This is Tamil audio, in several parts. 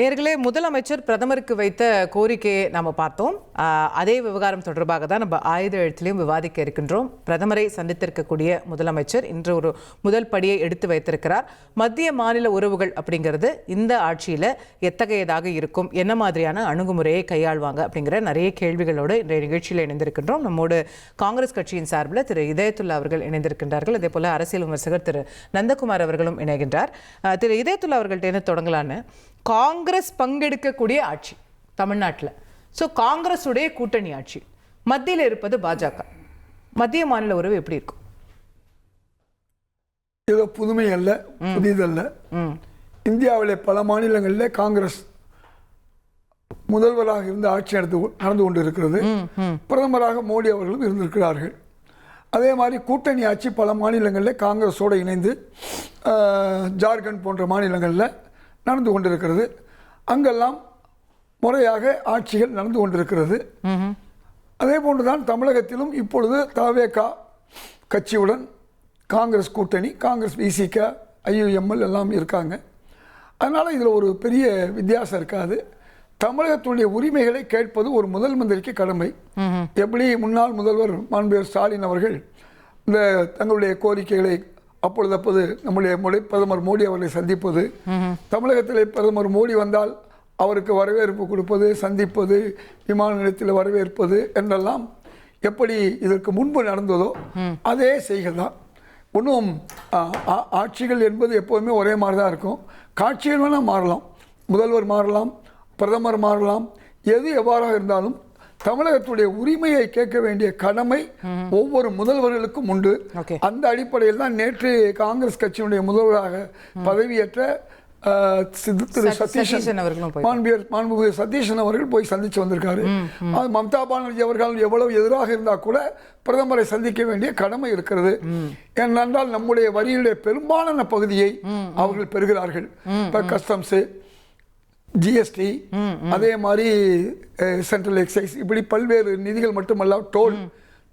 நேர்களே, முதலமைச்சர் பிரதமருக்கு வைத்த கோரிக்கையை நாம பார்த்தோம். அதே விவகாரம் தொடர்பாக தான் நம்ம ஆயுத எழுத்திலையும் விவாதிக்க இருக்கின்றோம். பிரதமரை சந்தித்திருக்கக்கூடிய முதலமைச்சர் இன்று ஒரு முதல் படியை எடுத்து வைத்திருக்கிறார். மத்திய மாநில உறவுகள் அப்படிங்கிறது இந்த ஆட்சியில் எத்தகையதாக இருக்கும், என்ன மாதிரியான அணுகுமுறையை கையாள்வாங்க அப்படிங்கிற நிறைய கேள்விகளோடு இன்றைய நிகழ்ச்சியில் இணைந்திருக்கின்றோம். நம்மோடு காங்கிரஸ் கட்சியின் சார்பில் திரு இதயத்துல்லா அவர்கள் இணைந்திருக்கின்றார்கள். அதே போல அரசியல் விமர்சகர் திரு நந்தகுமார் அவர்களும் இணைகின்றார். திரு இதயத்துல்லா அவர்கள்ட்ட என்ன தொடங்கலான்னு, காங்கிரஸ் பங்கெடுக்கக்கூடிய ஆட்சி தமிழ்நாட்டில், ஸோ காங்கிரஸ் உடைய கூட்டணி ஆட்சி, மத்தியில் இருப்பது பாஜக, மத்திய மாநில உறவு எப்படி இருக்கும்? ஏதோ புதுமை அல்ல, புதிதல்ல. இந்தியாவிலே பல மாநிலங்களில் காங்கிரஸ் முதல்வராக இருந்து ஆட்சி நடந்து கொண்டிருக்கிறது. பிரதமராக மோடி அவர்களும் இருந்திருக்கிறார்கள். அதே மாதிரி கூட்டணி ஆட்சி பல மாநிலங்களில் காங்கிரஸோடு இணைந்து ஜார்க்கண்ட் போன்ற மாநிலங்களில் நடந்து கொண்டிருக்கிறது. அங்கெல்லாம் முறையாக ஆட்சிகள் நடந்து கொண்டிருக்கிறது. அதே போன்றுதான் தமிழகத்திலும் இப்பொழுது தவேகா கட்சியுடன் காங்கிரஸ் கூட்டணி, காங்கிரஸ் விசிக, ஐயுஎம்எல் எல்லாம் இருக்காங்க. அதனால் இதில் ஒரு பெரிய வித்தியாசம் இருக்காது. தமிழகத்துடைய உரிமைகளை கேட்பது ஒரு முதல் மந்திரிக்கு கடமை. எப்படி முன்னாள் முதல்வர் மாண்புமிகு ஸ்டாலின் அவர்கள் இந்த தங்களுடைய கோரிக்கைகளை அப்பொழுது நம்முடைய பிரதமர் மோடி அவர்களை சந்திப்பது, தமிழகத்தில் பிரதமர் மோடி வந்தால் அவருக்கு வரவேற்பு கொடுப்பது, சந்திப்பது, விமான நிலையத்தில் வரவேற்பது என்றெல்லாம் எப்படி இதற்கு முன்பு நடந்ததோ அதே செய்கை தான். ஒன்றும் ஆட்சிகள் என்பது எப்போதுமே ஒரே மாதிரி தான் இருக்கும். காட்சிகள் வேணால் மாறலாம், முதல்வர் மாறலாம், பிரதமர் மாறலாம், எது எவ்வாறாக இருந்தாலும் தமிழகத்துடைய உரிமையை கேட்க வேண்டிய கடமை ஒவ்வொரு முதல்வர்களுக்கும் உண்டு. அந்த அடிப்படையில் தான் நேற்று காங்கிரஸ் கட்சியினுடைய முதல்வராக பதவியேற்ற திரு சதீஷன் மாண்புமிகு சதீஷன் அவர்கள் போய் சந்திச்சு வந்திருக்காரு. மம்தா பானர்ஜி அவர்கள் எவ்வளவு எதிராக இருந்தால் கூட பிரதமரை சந்திக்க வேண்டிய கடமை இருக்கிறது. ஏனென்றால் நம்முடைய வரியுடைய பெரும்பாலான பகுதியை அவர்கள் பெறுகிறார்கள். இப்போ கஸ்டம்ஸ், ஜிஎஸ்டி, அதே மாதிரி சென்ட்ரல் எக்ஸைஸ், இப்படி பல்வேறு நிதிகள் மட்டுமல்ல, டோல்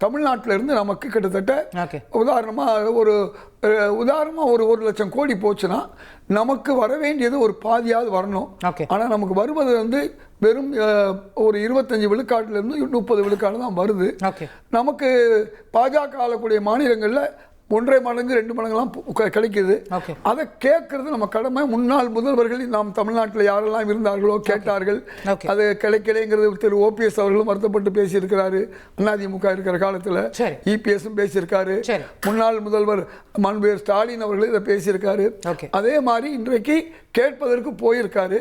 தமிழ்நாட்டில் இருந்து நமக்கு கிட்டத்தட்ட உதாரணமாக ஒரு 1,00,000 கோடி போச்சுன்னா நமக்கு வர வேண்டியது ஒரு பாதியாவது வரணும். ஆனால் நமக்கு வருவது வெறும் ஒரு 25 விழுக்காட்டிலிருந்து 30 விழுக்காடு தான் வருது. நமக்கு பாஜக ஆளக்கூடிய மாநிலங்களில் 1.5 மடங்கு 2 மடங்குலாம் கிடைக்குது. அதை கேட்கறது நம்ம கடமை. முன்னாள் முதல்வர்கள் நாம் தமிழ்நாட்டில் யாரெல்லாம் இருந்தார்களோ கேட்டார்கள், அது கிடைக்கலைங்கிறது திரு ஓபிஎஸ் அவர்களும் வருத்தப்பட்டு பேசியிருக்கிறாரு. அதிமுக இருக்கிற காலத்தில் இபிஎஸும் பேசியிருக்காரு. முன்னாள் முதல்வர் மாண்புமிகு ஸ்டாலின் அவர்களும் இதை பேசியிருக்காரு. அதே மாதிரி இன்றைக்கு கேட்பதற்கு போயிருக்காரு.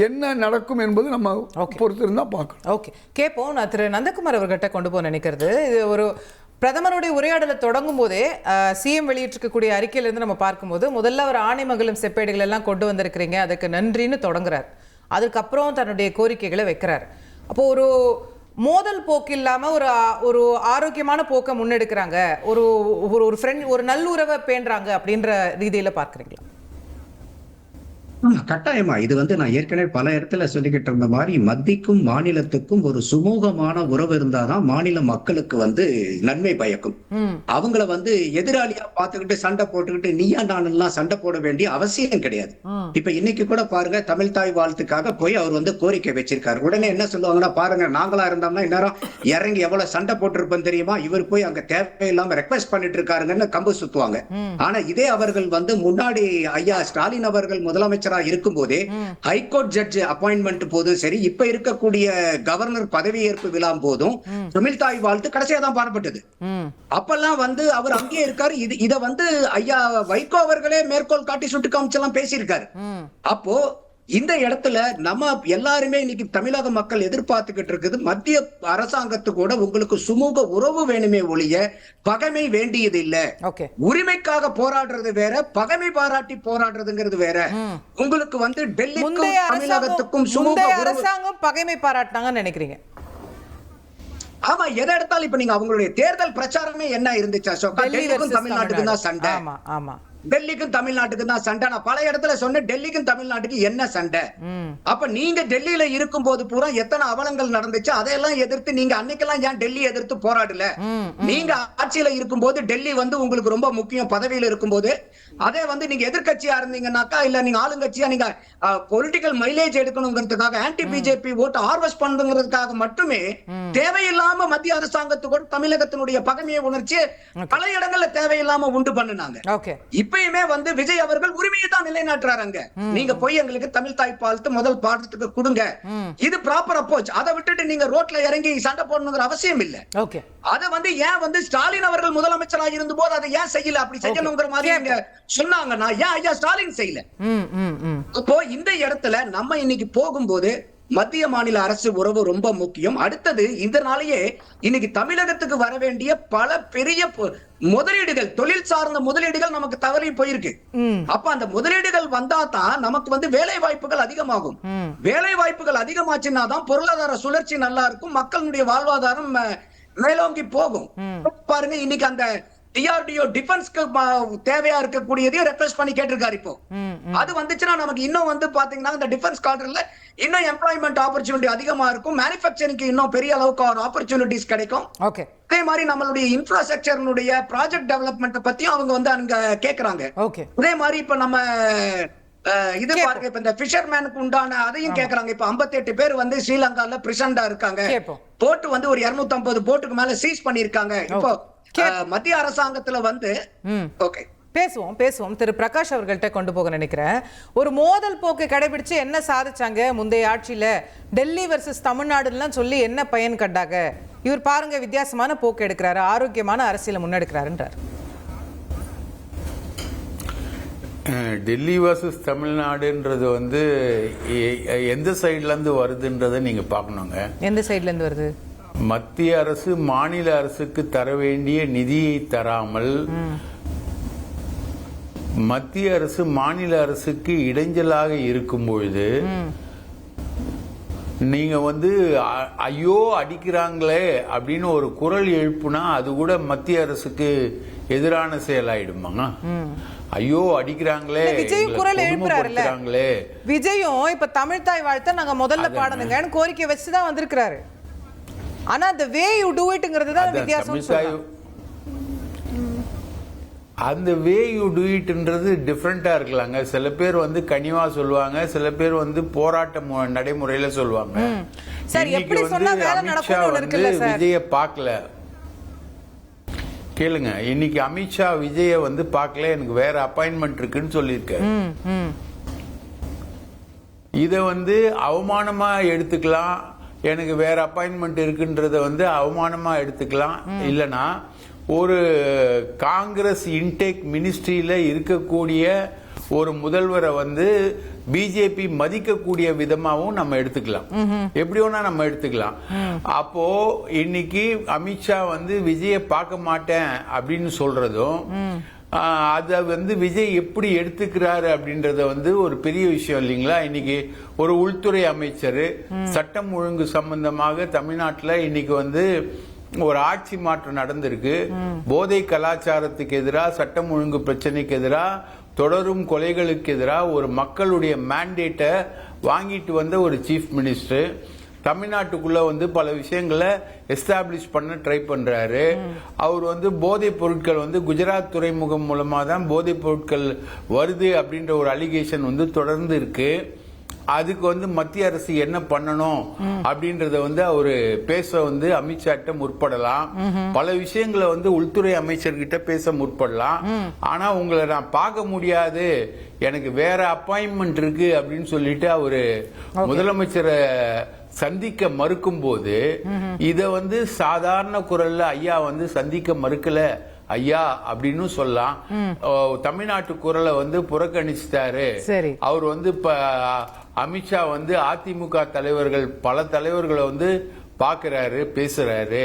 என்ன நடக்கும் என்பது நம்ம பொறுத்திருந்தா பார்க்கணும். ஓகே, கேட்போம். நான் திரு நந்தகுமார் அவர்கிட்ட கொண்டு போக நினைக்கிறது, இது ஒரு பிரதமருடைய உரையாடலை தொடங்கும் போதே சிஎம் வெளியிட்டிருக்கக்கூடிய அறிக்கையிலிருந்து நம்ம பார்க்கும்போது, முதல்ல அவர் ஆணைமங்கலம் செப்பேடுகள் எல்லாம் கொண்டு வந்திருக்கிறீங்க, அதுக்கு நன்றின்னு தொடங்குறார். அதுக்கப்புறம் தன்னுடைய கோரிக்கைகளை வைக்கிறார். அப்போ ஒரு மோதல் போக்கு இல்லாம ஒரு ஆரோக்கியமான போக்கை முன்னெடுக்கிறாங்க, ஒரு ஃப்ரெண்ட், ஒரு நல்லுறவை பேணுறாங்க அப்படின்ற ரீதியில பார்க்குறீங்களா? கட்டாயமா இது நான் ஏற்கனவே பல இடத்துல சொல்லிக்கிட்டு இருந்த மாதிரி, மத்திக்கும் மாநிலத்துக்கும் ஒரு சுமூகமான உறவு இருந்தாதான் மாநில மக்களுக்கு நன்மை பயக்கும். அவங்கள எதிராளியா பார்த்துக்கிட்டு சண்டை போட்டுக்கிட்டு நீயா நானெல்லாம் சண்டை போட வேண்டிய அவசியம் கிடையாது. இப்ப இன்னைக்கு கூட பாருங்க, தமிழ் தாய் வாழ்த்துக்காக போய் அவர் கோரிக்கை வச்சிருக்காரு. உடனே என்ன சொல்லுவாங்கன்னா, பாருங்க நாங்களா இருந்தோம்னா இந்நேரம் இறங்கி எவ்வளவு சண்டை போட்டிருப்போம் தெரியுமா, இவர் போய் அங்க தேவையில்லாம ரெக்வெஸ்ட் பண்ணிட்டு இருக்காருங்கன்னு கம்பு சுத்துவாங்க. ஆனா இதே அவர்கள் முன்னாடி ஐயா ஸ்டாலின் அவர்கள் முதலமைச்சர் இருக்கும் போதே ஹைகோர்ட் ஜட்ஜ் அப்பாயின்மெண்ட் போதும் சரி, இப்ப இருக்கக்கூடிய கவர்னர் பதவியேற்பு விழா போதும் தமிழ் தாய் வாழ்த்து கடைசியா தான் பாடப்பட்டது. அப்பெல்லாம் அவர் அங்கேயே இருக்காரு. இத ஐயா வைகோ அவர்களே மேற்கோள் காட்டி சுட்டு காமிச்செல்லாம் பேசியிருக்காரு. அப்போ இந்த இடத்துல நம்ம எல்லாருமே இன்னைக்கு தமிழக மக்கள் எதிர்பார்த்துக்கிட்டு இருக்குது, மத்திய அரசாங்கத்துக்கூட உங்களுக்கு சுமூக உறவு வேணுமே ஒழிய பகைமை வேண்டியது இல்ல. உரிமைக்காக போராடுறது வேற, பகைமை பாராட்டி போராடுறதுங்கிறது வேற. உங்களுக்கு டெல்லிக்கும் தமிழகத்துக்கும் சுமூக அரசாங்கம் பகைமை பாராட்டினாங்கன்னு நினைக்கிறீங்க? ஆமா, எதை எடுத்தாலும் இப்ப நீங்க அவங்களுடைய தேர்தல் பிரச்சாரமே என்ன இருந்துச்சு அசோகா, டெல்லிக்கும் தமிழ்நாட்டுக்கும் தான் சண்டை. டெல்லிக்கும் தமிழ்நாட்டுக்கும் தான் சண்டை. நான் பல இடத்துல சொன்னேன், டெல்லிக்கும் தமிழ்நாட்டுக்கு என்ன சண்டை? அப்ப நீங்க டெல்லியில இருக்கும் போது பூரா எத்தனை அவலங்கள் நடந்துச்சு, அதையெல்லாம் எதிர்த்து நீங்க அன்னைக்கெல்லாம் ஏன் டெல்லி எதிர்த்து போராடல? நீங்க ஆட்சியில இருக்கும் போது டெல்லி வந்து உங்களுக்கு ரொம்ப முக்கியம், பதவியில இருக்கும் போது. அதே வந்து நீங்க எதிர்கட்சியா இருந்தீங்கன்னாக்கா, இல்ல நீங்க ஆளுங்கட்சியா நீங்க பொலிட்டிக்கல் மைலேஜ் எடுக்கணுங்கிறதுக்காக, ஆன்டி பிஜேபி ஓட்டு ஹார்வெஸ்ட் பண்ணுங்கிறதுக்காக மட்டுமே தேவையில்லாம மத்திய அரசாங்கத்துக்கு தமிழகத்தினுடைய பகைமையை உணர்ச்சி பல இடங்கள்ல தேவையில்லாம உண்டு பண்ணுனாங்க. இப்பயுமே வந்து விஜய் அவர்கள் உரிமையை தான் நிலைநாட்டுறாங்க. நீங்க போய் எங்களுக்கு தமிழ் தாய் பாலத்து முதல் பாடத்துக்கு கொடுங்க, இது ப்ராப்பர் அப்ரோச். அதை விட்டுட்டு நீங்க ரோட்ல இறங்கி சண்டை போடணுங்கிற அவசியம் இல்ல. அதை வந்து ஏன் வந்து ஸ்டாலின் அவர்கள் முதலமைச்சராக இருந்த போது அதை ஏன் செய்யல? அப்படி செய்யணுங்கிற மாதிரி நீங்க சொன்னாங்கன்னா ஏன் ஐயா ஸ்டாலின் செய்யல? இப்போ இந்த இடத்துல நம்ம இன்னைக்கு போகும்போது மத்திய மாநில அரசு உறவு ரொம்ப முக்கியம். அடுத்தது இதனாலேயே இன்னைக்கு தமிழகத்துக்கு வர வேண்டிய பல பெரிய முதலீடுகள், தொழில் சார்ந்த முதலீடுகள் நமக்கு தவறி போயிருக்கு. அப்ப அந்த முதலீடுகள் வந்தா தான் நமக்கு வந்து வேலை வாய்ப்புகள் அதிகமாகும். வேலை வாய்ப்புகள் அதிகமாச்சுன்னா தான் பொருளாதார சுழற்சி நல்லா இருக்கும், மக்களுடைய வாழ்வாதாரம் மேலோங்கி போகும். பாருங்க, இன்னைக்கு அந்த டிஆர்டிஓ டிஃபென்ஸ்க்கு தேவையா இருக்கக்கூடியதையும் ரெக்வெஸ்ட் பண்ணி கேட்டிருக்காரு. இப்போ அது வந்துச்சுன்னா நமக்கு இன்னும் வந்து பாத்தீங்கன்னா இந்த டிஃபென்ஸ் கார்டர்ல இன்னும் எம்ப்ளாய்மெண்ட் ஆப்பர்ச்சுனிட்டி அதிகமா இருக்கும், மேனுஃபேக்சரிங்க்கு இன்னும் பெரிய அளவுக்கு ஆப்பர்ச்சுனிட்டிஸ் கிடைக்கும். அதே மாதிரி நம்மளுடைய இன்ஃப்ராஸ்ட்ரக்சர்னுடைய ப்ராஜெக்ட் டெவலப்மெண்ட் பத்தியும் அவங்க வந்து அங்க கேக்குறாங்க. அதே மாதிரி இப்ப நம்ம இது பாருங்க, இப்ப இந்த ஃபிஷர்மேனுக்கு உண்டான அதையும் கேக்குறாங்க. இப்ப 58 பேர் வந்து ஸ்ரீலங்கால பிரிசண்டா இருக்காங்க. போட்டு வந்து ஒரு 250 போட்டுக்கு மேல சீஸ் பண்ணிருக்காங்க. இப்போ மத்திய அரசாங்கத்துல வந்து பேசுவோம். திரு பிரகாஷ் அவர்கள்ட்ட கொண்டு போக நினைக்கிறேன். ஒரு மோதல் போக்கு கடைபிடிச்சு என்ன சாதிச்சாங்க முந்தைய ஆட்சியில? டெல்லி வர்சஸ் தமிழ்நாடுலாம் சொல்லி என்ன பயன் கண்டாங்க? இவர் பாருங்க வித்தியாசமான போக்கு எடுக்கிறாரு, ஆரோக்கியமான அரசியலை முன்னெடுக்கிறாருன்றார். டெல்லி வர்சஸ் தமிழ்நாடுன்றது வந்து எந்த சைட்ல இருந்து வருதுன்றதை நீங்க பார்க்கணுங்க. எந்த சைட்ல இருந்து வருது? மத்திய அரசு மாநில அரசுக்கு தர வேண்டிய நிதியை தராமல் மத்திய அரசு மாநில அரசுக்கு இடைஞ்சலாக இருக்கும் பொழுது நீங்க வந்து ஐயோ அடிக்கிறாங்களே அப்படின்னு ஒரு குரல் எழுப்புனா அது கூட மத்திய அரசுக்கு எதிரான செயலாயிடுமாங்க. ஐயோ அடிக்கிறாங்களே, விஜயும் குரல் எழுப்புறாருல்ல, விஜயும் இப்ப தமிழ் தாய் வாழ்த்த நாங்க முதல்ல பாடணுங்கன்னு கோரிக்கை வச்சுதான் வந்திருக்கிறாரு. ஆனா the way you do itங்கிறது தான் வித்தியாசம். அந்த வே யூ டூ இட்ன்றது டிஃப்ரெண்டா இருக்கலாங்க. சில பேர் வந்து கனிவா சொல்லுவாங்க, சில பேர் வந்து போராட்ட நடைமுறையில சொல்லுவாங்க. அமித்ஷா வந்து விஜய பார்க்கல, கேளுங்க, இன்னைக்கு அமித்ஷா விஜய வந்து பார்க்கல, எனக்கு வேற அப்பாயின்மெண்ட் இருக்குன்னு சொல்லியிருக்காரு. இத வந்து அவமானமா எடுத்துக்கலாம், எனக்கு வேற அப்பாயின்மெண்ட் இருக்குன்றத வந்து அவமானமா எடுத்துக்கலாம். இல்லனா ஒரு காங்கிரஸ் இன்டேக் மினிஸ்ட்ரியில இருக்கக்கூடிய ஒரு முதல்வரை வந்து பிஜேபி மதிக்கக்கூடிய விதமாவும் நம்ம எடுத்துக்கலாம், எப்படி வேணா நம்ம எடுத்துக்கலாம். அப்போ இன்னைக்கு அமித்ஷா வந்து விஜய பார்க்க மாட்டேன் அப்படின்னு சொல்றதும் அத வந்து விஜய் எப்படி எடுத்துக்கிறாரு அப்படின்றத வந்து ஒரு பெரிய விஷயம் இல்லைங்களா. இன்னைக்கு ஒரு உள்துறை அமைச்சர் சட்டம் ஒழுங்கு சம்பந்தமாக தமிழ்நாட்டில் இன்னைக்கு வந்து ஒரு ஆட்சி மாற்றம் நடந்திருக்கு. போதை கலாச்சாரத்துக்கு எதிராக, சட்டம் ஒழுங்கு பிரச்சனைக்கு எதிராக, தொடரும் கொலைகளுக்கு எதிராக ஒரு மக்களுடைய மேண்டேட்டை வாங்கிட்டு வந்த ஒரு சீஃப் மினிஸ்டர் தமிழ்நாட்டுக்குள்ள வந்து பல விஷயங்களை எஸ்டாப்ளிஷ் பண்ண ட்ரை பண்றாரு. அவர் வந்து போதைப் பொருட்கள் வந்து குஜராத் துறைமுகம் மூலமா தான் போதைப் பொருட்கள் வருது அப்படின்ற ஒரு அலிகேஷன் வந்து தொடர்ந்து இருக்கு. அதுக்கு வந்து மத்திய அரசு என்ன பண்ணணும் அப்படின்றத வந்து அவரு பேச வந்து அமித்ஷாட்ட முற்படலாம். பல விஷயங்களை வந்து உள்துறை அமைச்சர்கிட்ட பேச முற்படலாம். ஆனா உங்களை நான் பார்க்க முடியாது, எனக்கு வேற அப்பாயின்மெண்ட் இருக்கு அப்படின்னு சொல்லிட்டு அவரு முதலமைச்சரை சந்திக்க மறுக்கும் போது இத வந்து சாதாரண குரல்ல ஐயா வந்து சந்திக்க மறுக்கல ஐயா அப்படின்னு சொல்லலாம். தமிழ்நாட்டு குரலை வந்து புறக்கணிச்சிட்டாரு அவர் வந்து. இப்ப அமித்ஷா வந்து அதிமுக தலைவர்கள் பல தலைவர்களை வந்து பாக்குறாரு, பேசுறாரு,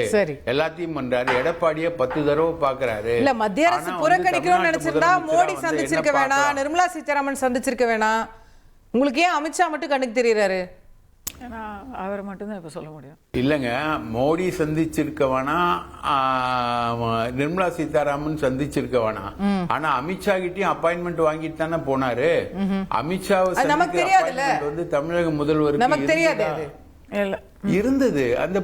எல்லாத்தையும் பண்றாரு. எடப்பாடிய 10 தடவை பாக்குறாரு. இல்ல மத்திய அரசு புறக்கணிக்கணும்னு நினைச்சிருந்தா மோடி சந்திச்சிருக்க வேணாம், நிர்மலா சீதாராமன் சந்திச்சிருக்க வேணாம். உங்களுக்கு ஏன் அமித்ஷா மட்டும் கண்ணுக்கு தெரியறாரு? ஏன்னா அவரை மட்டும்தான் இப்போ சொல்ல முடியும். இல்லைங்க, மோடி சந்திச்சிருக்க வேணாம், நிர்மலா சீதாராமன் சந்திச்சிருக்க வேணாம். ஆனா அமித்ஷா கிட்டயும் அப்பாயின்மெண்ட் வாங்கிட்டு தானே போனாரு. அமித்ஷாவை நமக்கு தெரியாதுல்ல, வந்து தமிழக முதல்வருக்கு நமக்கு தெரியாது அது இல்ல இருந்தது. அந்த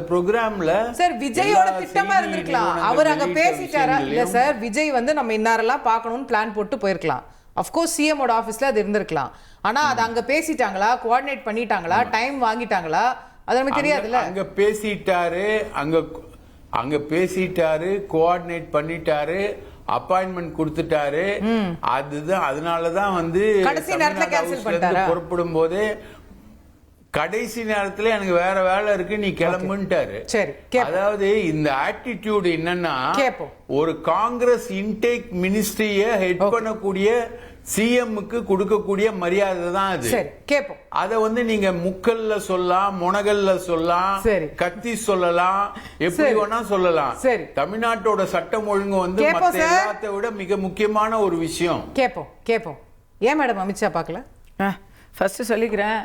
ப்ரோக்ராம்ல சார் விஜயோட திட்டமா இருந்திருக்கலாம். அவர் அங்க பேசிட்டாரா இல்ல சார்? விஜய் வந்து நம்ம இன்னாரெல்லாம் பார்க்கணும்னு பிளான் போட்டு போயிருக்கலாம். அஃப்கோர்ஸ் சிஎமோட ஆஃபீஸில் அது இருந்திருக்கலாம். ஆனால் அது அங்கே பேசிட்டாங்களா, கோஆர்டினேட் பண்ணிட்டாங்களா, டைம் வாங்கிட்டாங்களா, அது நமக்கு தெரியாதுல்ல. அங்கே பேசிட்டாரு, கோஆர்டினேட் பண்ணிட்டாரு, அப்பாயின்மெண்ட் கொடுத்துட்டாரு. அதுதான், அதனாலதான் வந்து கடைசி நேரத்தில் கேன்சல் பண்ணிட்டாரா? புறப்படும் போதே கடைசி நேரத்துல எனக்கு வேற வேலை இருக்கு, நீ கிளம்புன்ட்டாரு. சரி, அதாவது இந்த ஆட்டிடியூட் என்னன்னா, ஒரு காங்கிரஸ் இன்டேக் மினிஸ்ட்ரிய ஹெட் பண்ணக்கூடிய சிஎம்முக்கு கொடுக்கக்கூடிய மரியாதை தான் அது. கேப்போம். அத வந்து நீங்க முக்கல்ல சொல்லலாம், முனகல்ல சொல்லலாம், கத்தி சொல்லலாம், எப்படி வேணா சொல்லலாம். தமிழ்நாட்டோட சட்டம் ஒழுங்கு வந்து மத்த எல்லாத்தை விட மிக முக்கியமான ஒரு விஷயம். கேப்போம். ஏன் மேடம் அமித்ஷா பார்க்கல? ஃபர்ஸ்ட் சொல்லிக்கிறேன்,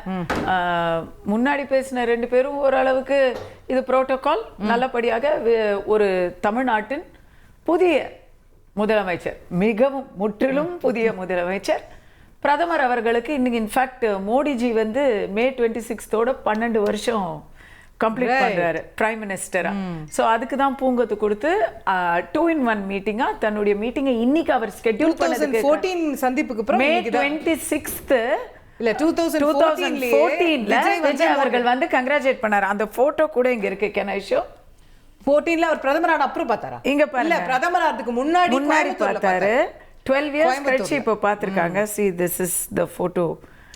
முன்னாடி பேசின 2 பேரும் ஓரளவுக்கு இது புரோட்டோகால் நல்லபடியாக ஒரு தமிழ்நாட்டின் புதிய முதலமைச்சர், மிகவும் முற்றிலும் புதிய முதலமைச்சர் பிரதமர் அவர்களுக்கு இன்னைக்கு இன்ஃபேக்ட் மோடிஜி வந்து மே 26 12 வருஷம் கம்ப்ளீட் பண்றாரு பிரைம் மினிஸ்டரா. ஸோ அதுக்கு தான் பூங்கொத்து கொடுத்து 2-in-1 மீட்டிங்கா தன்னுடைய மீட்டிங்கை இன்னைக்கு அவர் ஸ்கெட்யூல் பண்ணதுக்கு 2014 சந்திப்புக்கு அப்புறம் மே 26 இல்ல 2014 விஜய் அவர்கள் வந்து கங்க்ராச்சுலேட் பண்ணாரு. அந்த போட்டோ கூட இங்க இருக்கு. Can I show? 14ல அவர் பிரதமரான அப்புறம் பார்த்தாரா? இங்க பாருங்க, பிரதமராதுக்கு முன்னாடி பார்த்தாரு. 12 இயர்ஸ் கழிச்சு இப்போ பார்த்திருக்காங்க. see this is the photo.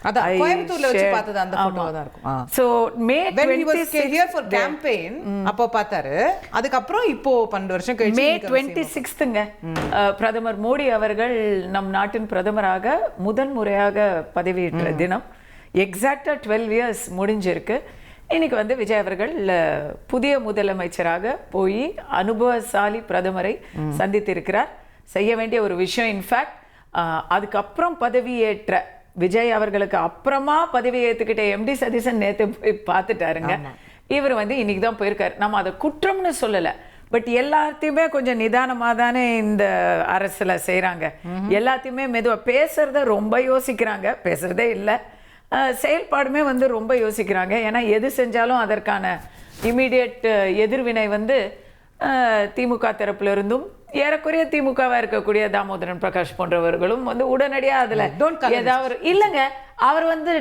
அதான் கோயம்புத்தூர்ல வச்சு பார்த்தது அந்த போட்டோவா தான் இருக்கும். So May 26 here for campaign அப்போ பார்த்தாரு. அதுக்கு அப்புறம் இப்போ 12 வருஷம் கழிச்சு மே 26ங்க பிரதமர் மோடி அவர்கள் நம் நாட்டின் பிரதமராக முதன்முறையாக பதவியேற்ற தினம். எக்ஸாக்டா 12 இயர்ஸ் முடிஞ்சிருக்கு. இன்னைக்கு வந்து விஜய் அவர்கள் புதிய முதலமைச்சராக போய் அனுபவசாலி பிரதமரை சந்தித்திருக்கிறார். செய்ய வேண்டிய ஒரு விஷயம். இன்ஃபேக்ட் அதுக்கப்புறம் பதவியேற்ற விஜய் அவர்களுக்கு அப்புறமா பதவி ஏற்றுக்கிட்ட எம்டி சதீசன் நேற்று போய் பார்த்துட்டாருங்க. இவர் வந்து இன்னைக்கு தான் போயிருக்காரு. நம்ம அதை குற்றம்னு சொல்லலை, பட் எல்லாத்தையுமே கொஞ்சம் நிதானமாக தானே இந்த அரசில் செய்கிறாங்க. எல்லாத்தையுமே மெதுவாக பேசுறத ரொம்ப யோசிக்கிறாங்க, பேசுறதே இல்லை. செயல்பாடுமே வந்து ரொம்ப யோசிக்கிறாங்க. ஏன்னா எது செஞ்சாலும் அதற்கான இமீடியட் எதிர்வினை வந்து திமுக தரப்புல இருந்தும் ஏறக்குறைய திமுகவா இருக்கக்கூடிய தாமோதரன் பிரகாஷ் போன்றவர்களும் வந்து உடனடியா அதுல ஏதாவது இல்லைங்க. அவர் வந்து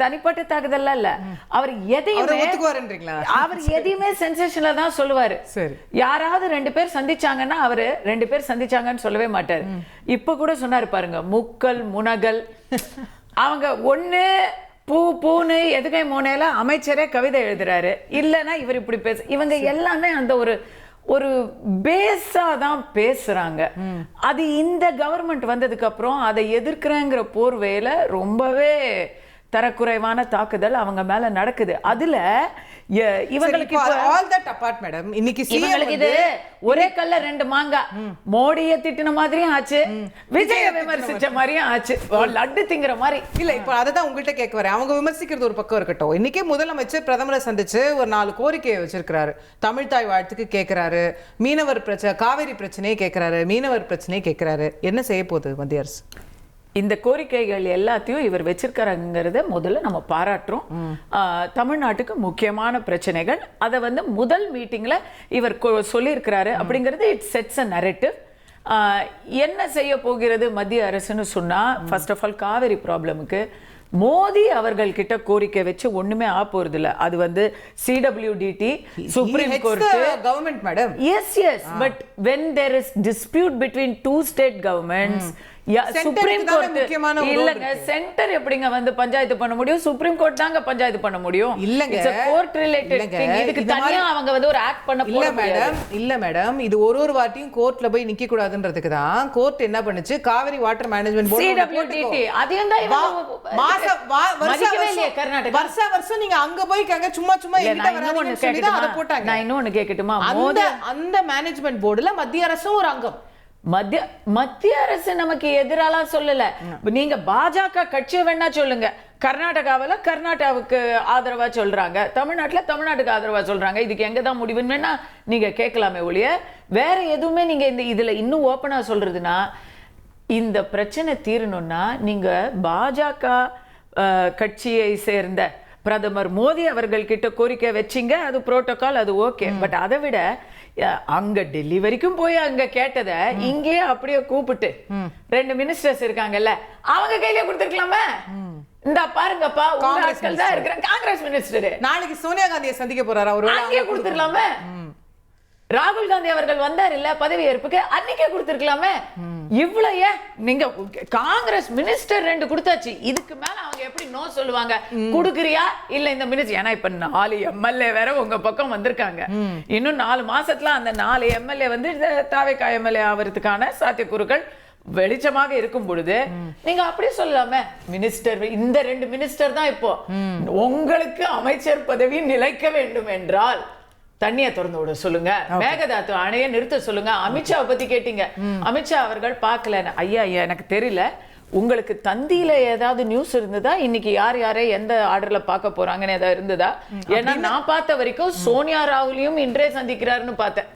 தனிப்பட்ட தாக்குதல் இல்ல, அவர் எதையுமே சென்சேஷன்ல தான் சொல்லுவாரு. யாராவது 2 பேர் சந்திச்சாங்கன்னா அவரு 2 பேர் சந்திச்சாங்கன்னு சொல்லவே மாட்டாரு. இப்ப கூட சொன்னாரு பாருங்க, முக்கல் முனகல். அவங்க ஒண்ணு பூன்னு எதுகை மோனையில அமைச்சரே கவிதை எழுதுறாரு, இல்லைன்னா இவர் இப்படி இவங்க எல்லாமே அந்த ஒரு பேஸா தான் பேசுறாங்க. அது இந்த கவர்மெண்ட் வந்ததுக்கு அப்புறம் அதை எதிர்க்கிறேங்கிற போர்வையில ரொம்பவே தரக்குறைவான தாக்குதல் அவங்க மேல நடக்குது. அதுல இவங்களுக்கு ஆல் தட் அபார்ட் மேடம், இன்னைக்கு இவங்களுக்கு இது ஒரே கல்ல 2 மாங்காய். மோடியை திட்டின மாதிரியும் ஆச்சு, விஜய விமர்சிச்ச மாதிரியும் ஆச்சு, லட்டு திங்கிற மாதிரி. இல்ல இப்ப அததான் உங்கள்கிட்ட கேட்க வரேன். அவங்க விமர்சிக்கிறது ஒரு பக்கம் இருக்கட்டும், இன்னைக்கே முதலமைச்சர் பிரதமரை சந்திச்சு ஒரு 4 கோரிக்கையை வச்சிருக்கிறாரு. தமிழ்தாய் வாழ்த்துக்கு கேட்கிறாரு, மீனவர் பிரச்சனை, காவேரி பிரச்சனையை கேட்கிறாரு, மீனவர் பிரச்சனையை கேட்கிறாரு. என்ன செய்ய போகுது மத்திய அரசு? இந்த கோரிக்கைகள் எல்லாத்தையும் இவர் வச்சிருக்காருங்கிறத முதல்ல நம்ம பாராட்டுறோம். தமிழ்நாட்டுக்கு முக்கியமான பிரச்சனைகள் அதை வந்து முதல் மீட்டிங்ல இவர் சொல்லியிருக்கிறாரு அப்படிங்கிறது இட் செட்ஸ் அ நரேட்டிவ். என்ன செய்ய போகிறது மத்திய அரசுன்னு சொன்னா, ஃபர்ஸ்ட் ஆஃப் ஆல் காவிரி ப்ராப்ளமுக்கு மோடி அவர்கள் கிட்ட கோரிக்கை வச்சு ஒண்ணுமே ஆ போறது இல்ல. அது வந்து CWDT, supreme court, government madam. Yes but when there is dispute between 2 state governments, supreme court இல்லங்க, சென்டர் எப்படிங்க வந்து பஞ்சாயத்து பண்ண முடியும்? சுப்ரீம் கோர்ட் தாங்க பஞ்சாயத்து பண்ண முடியும். இல்லங்க, it's a court related thing. இதுக்கு தனியா அவங்க வந்து ஒரு ஆக்ட் பண்ண இல்ல மேடம். இல்ல மேடம், இது ஒரு வாட்டியும் கோர்ட்ல போய் நிக்க கூடாதுன்றதுக்கு தான் கோர்ட் என்ன பண்ணுச்சு, Kaveri water management board CWDT அதையும் தான் வருஷம் நீங்க அங்க போய் சும்மா என்கிட்ட வராதீங்கன்னு சொல்லி தான் அத போட்டாங்க. நான் இன்னொன்னு கேட்கட்டுமா? அந்த மேனேஜ்மென்ட் போர்டுல மத்திய அரசும் ஒரு அங்கம். மத்திய அரசு நமக்கு எதிராலாம் சொல்லல. நீங்க பாஜக கட்சியை வேணா சொல்லுங்க, கர்நாடகாவில் கர்நாடகாவுக்கு ஆதரவா சொல்றாங்க, தமிழ்நாட்டுக்கு ஆதரவா சொல்றாங்க. இதுக்கு எங்க தான் முடிவுன்னு வேணா நீங்க கேட்கலாமே ஒழிய வேற எதுவுமே நீங்க இதுல இன்னும் ஓப்பனா சொல்றதுன்னா, இந்த பிரச்சனை தீரணும்னா நீங்க பாஜக கட்சியை சேர்ந்த பிரதமர் மோடி அவர்கள் கிட்ட கோரிக்கை வச்சிங்க, அது புரோட்டோகால், அது ஓகே. பட் அதை விட அங்க டெல்லி வரைக்கும் போய் அங்க கேட்டதை இங்கேயே அப்படியே கூப்பிட்டு 2 மினிஸ்டர்ஸ் இருக்காங்கல்ல, அவங்க கையில கொடுத்துருக்கலாமே. இந்த பாருங்கப்பா, உங்க ஆட்கள் தான் இருக்கிறாங்க, காங்கிரஸ் மினிஸ்டர். நாளைக்கு சோனியா காந்தியை சந்திக்க போறாரு, அவரு அங்கேயே கொடுத்துருக்கலாமே. ராகுல் காந்தி அவர்கள் வந்தார் இல்ல பதவி ஏற்புக்கு, அன்னைக்கே கொடுத்திருக்கலாமே. இவ்வளவு ஏன் நீங்க காங்கிரஸ் மினிஸ்டர் 2 கொடுத்தாச்சு, இதுக்கு மேல அவங்க எப்படி நோ சொல்லுவாங்க? குடுக்குறியா இல்ல இந்த மினிஸ்டர்? ஏன்னா இப்ப 4 எம்எல்ஏ வேற உங்க பக்கம் வந்திருக்காங்க. இன்னும் 4 மாசத்துல அந்த 4 எம்எல்ஏ வந்து தாவேகா எம்எல்ஏ ஆவறதுக்கான சாத்தியக்கூறுகள் வெளிச்சமாக இருக்கும் பொழுது நீங்க அப்படி சொல்லலாமே. மினிஸ்டர் இந்த 2 மினிஸ்டர் தான் இப்போ உங்களுக்கு அமைச்சர் பதவி நிலைக்க வேண்டும் என்றால் தண்ணியை திறந்து விட சொல்லுங்க, மேகதாத்து அணையை நிறுத்த சொல்லுங்க. அமித்ஷாவை பத்தி கேட்டீங்க, அமித்ஷா அவர்கள் பார்க்கல. ஐயா எனக்கு தெரியல, உங்களுக்கு தந்தியில ஏதாவது நியூஸ் இருந்ததா? இன்னைக்கு யாரை எந்த ஆர்டர்ல பார்க்க போறாங்கன்னு ஏதாவது இருந்ததா? ஏன்னா நான் பார்த்த வரைக்கும் சோனியா ராகுலையும் இன்றே சந்திக்கிறாருன்னு பார்த்தேன்.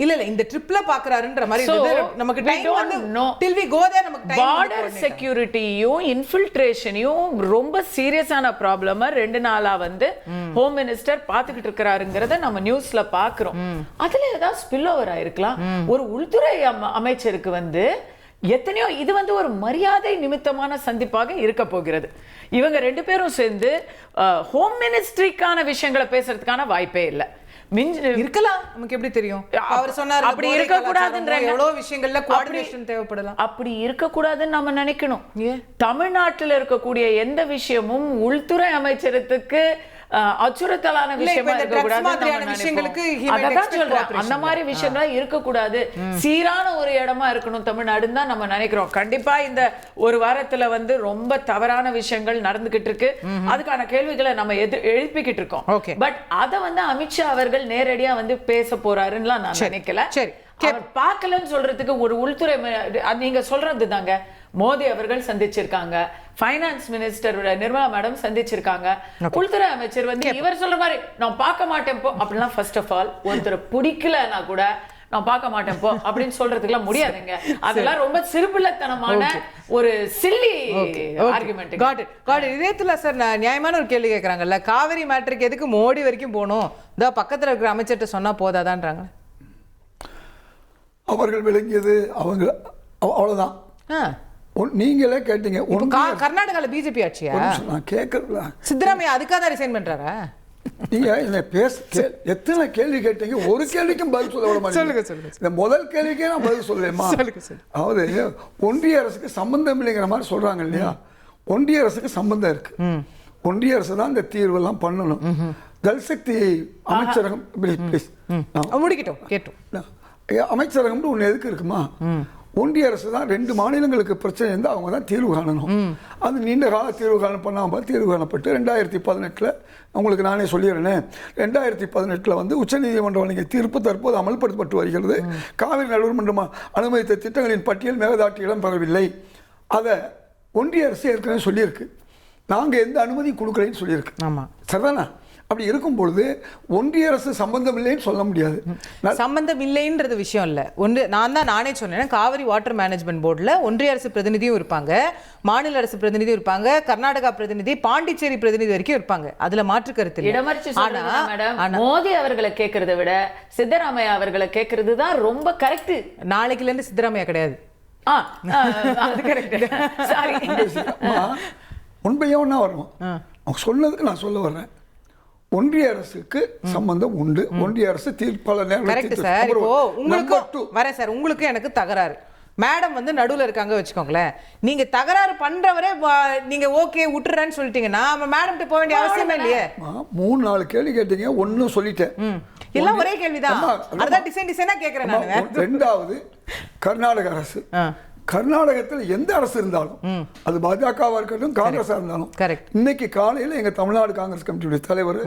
இல்ல இந்த ட்ரிப்ல பாக்குறாருன்ற மாதிரி நமக்கு டைம் வந்து till we go there நமக்கு டைம். பார்டர் செக்யூரிட்டியும் இன்ஃபில்ட்ரேஷனையும் ரொம்ப சீரியஸான ப்ராப்ளம் 2 நாளா வந்து ஹோம் மினிஸ்டர் பாத்துக்கிட்டு இருக்கிறாருங்கிறத நம்ம நியூஸ்ல பாக்குறோம். அதுல ஏதாவது ஸ்பில் ஓவர் ஆயிருக்கலாம். ஒரு உள்துறை அமைச்சருக்கு வந்து எத்தனையோ இது வந்து ஒரு மரியாதை நிமித்தமான சந்திப்பாக இருக்க போகிறது. இவங்க 2 பேரும் சேர்ந்து ஹோம் மினிஸ்ட்ரிக்கான விஷயங்களை பேசுறதுக்கான வாய்ப்பே இல்லை. இருக்கலாம், நமக்கு எப்படி தெரியும்? அவர் சொன்னாரு அப்படி இருக்க கூடாதுன்றாங்க. எவ்வளவு விஷயங்கள்ல கோஆர்டினேஷன் தேவைப்படலாம். அப்படி இருக்க கூடாதுன்னு நம்ம நினைக்கணும். தமிழ்நாட்டில் இருக்கக்கூடிய எந்த விஷயமும் உள்துறை அமைச்சரத்துக்கு அச்சுறுத்தலான விஷயமா இருக்க கூடாது. அந்த மாதிரி விஷயங்கள் இருக்கக்கூடாது. சீரான ஒரு இடமா இருக்கணும் தமிழ்நாடுன்னு தான் நம்ம நினைக்கிறோம். கண்டிப்பா இந்த ஒரு வாரத்துல வந்து ரொம்ப தவறான விஷயங்கள் நடந்துகிட்டு இருக்கு. அதுக்கான கேள்விகளை நம்ம எழுப்பிக்கிட்டு இருக்கோம். பட் அத வந்து அமித்ஷா அவர்கள் நேரடியா வந்து பேச போறாருன்னு நான் நினைக்கல. சரி, பார்க்கலன்னு சொல்றதுக்கு ஒரு உள்துறை நீங்க சொல்றது தாங்க. மோடி அவர்கள் சந்திச்சிருக்காங்க, ஃபைனான்ஸ் மினிஸ்டர் நிர்மலா மேடம் சந்திச்சிருக்காங்க, உள்துறை அமைச்சர் வந்து இவர் சொல்ற மாதிரி நான் பார்க்க மாட்டேன் போ அப்படிலாம். ஃபர்ஸ்ட் ஆஃப் ஆல் ஒருத்தர் பிடிக்கலன்னா கூட நான் பார்க்க மாட்டேன் போ அப்படின்னு சொல்றதுக்குலாம் முடியாதுங்க. அதெல்லாம் ரொம்ப சிறுபிள்ளைத்தனமான ஒரு சில்லி ஆர்குமெண்ட். Got it. இதேத்துல சார் நியாயமான ஒரு கேள்வி கேட்கறாங்கல்ல, காவிரி மேட்டருக்கு எதுக்கு மோடி வரைக்கும் போகணும்? இந்த பக்கத்துல இருக்கிற அமைச்சர்கிட்ட சொன்னா போதாதான்றாங்க. அவர்கள் விளங்கியது அவங்க அவ்வளவுதான். நீங்களே கேட்டீங்க, கர்நாடகால பிஜேபி ஆட்சியா? நான் கேட்கல, சித்தராமையா அதுக்காக தான் ரிசைன் பண்றாரா? நீங்க என்ன எத்தனை கேள்வி கேட்டீங்க, ஒரு கேள்விக்கும் பதில் சொல்ல விட மாட்டீங்க. இந்த முதல் கேள்விக்கே நான் பதில் சொல்லலைமா? அதாவது ஒன்றிய அரசுக்கு சம்பந்தம் இல்லைங்கிற மாதிரி சொல்றாங்க இல்லையா? ஒன்றிய அரசுக்கு சம்பந்தம் இருக்கு. ஒன்றிய அரசு தான் இந்த தீர்வெல்லாம் பண்ணணும். ஜல்சக்தி அமைச்சரகம் முடிக்கட்டும் கேட்டோம். அமைச்சரகம்னு ஒன்று எதுக்கு இருக்குமா? ஒன்றிய அரசு தான் 2 மாநிலங்களுக்கு பிரச்சனை இருந்தால் அவங்க தான் தீர்வு காணணும். அது நீண்ட கால தீர்வு காணப்படாமல் தீர்வு காணப்பட்டு 2018 உங்களுக்கு நானே சொல்லிடுறேன். 2018 வந்து உச்சநீதிமன்றம் வழங்கிய தீர்ப்பு தற்போது அமல்படுத்தப்பட்டு வருகிறது. காவிரி நடுவர்மன்றம் அனுமதித்த திட்டங்களின் பட்டியல் மேகதாட்டியிடம் பெறவில்லை. அதை ஒன்றிய அரசு ஏற்கனவே சொல்லியிருக்கு. நாங்கள் எந்த அனுமதி கொடுக்குறேன்னு சொல்லியிருக்கு. ஆமாம், சரிதானா? அப்படி இருக்கும் பொழுது ஒன்றிய அரசு சம்பந்தம் இல்லைன்னு சொல்ல முடியாது. சம்பந்தம் இல்லைன்றது விஷயம் இல்லை. நானே சொன்னேன், காவிரி வாட்டர் மேனேஜ்மெண்ட் போர்டில் ஒன்றிய அரசு பிரதிநிதியும் இருப்பாங்க, மாநில அரசு பிரதிநிதியும் இருப்பாங்க, கர்நாடகா பிரதிநிதி, பாண்டிச்சேரி பிரதிநிதி வரைக்கும் இருப்பாங்க. அதுல மாற்று கருத்து இல்லை. மோடி அவர்களை கேட்கறத விட சித்தராமையா அவர்களை கேட்கறது தான் ரொம்ப கரெக்ட். நாளைக்குல இருந்து சித்தராமையா கிடையாது. உண்மையா ஒன்னா வரும். சொன்னதுக்கு நான் சொல்ல வர்றேன், ஒன்றிய அரசுக்கு சம்பந்தம் உண்டு. ஒன்றிய அரசு தீர்ப்பாளர் உங்களுக்கு எனக்கு தகராறு, மேடம் வந்து நடுவில் இருக்காங்க வச்சுக்கோங்களேன். நீங்க தகராறு பண்றவரே நீங்க ஓகே விட்டுறேன்னு சொல்லிட்டீங்கன்னா மேடம் போக வேண்டிய அவசியமே இல்லையே. 3-4 கேள்வி கேட்டீங்க, ஒன்னும் சொல்லிட்டேன். எல்லாம் ஒரே கேள்விதான். அதான் டிசைனா கேட்கிறேன் நான். 2வது கர்நாடக அரசு. கர்நாடகத்தில் எந்த அரசு இருந்தாலும், அது பாஜகவா இருக்கட்டும் காங்கிரஸா இருந்தாலும், இன்னைக்கு காலையில் எங்க தமிழ்நாடு காங்கிரஸ் கமிட்டியுடைய தலைவர்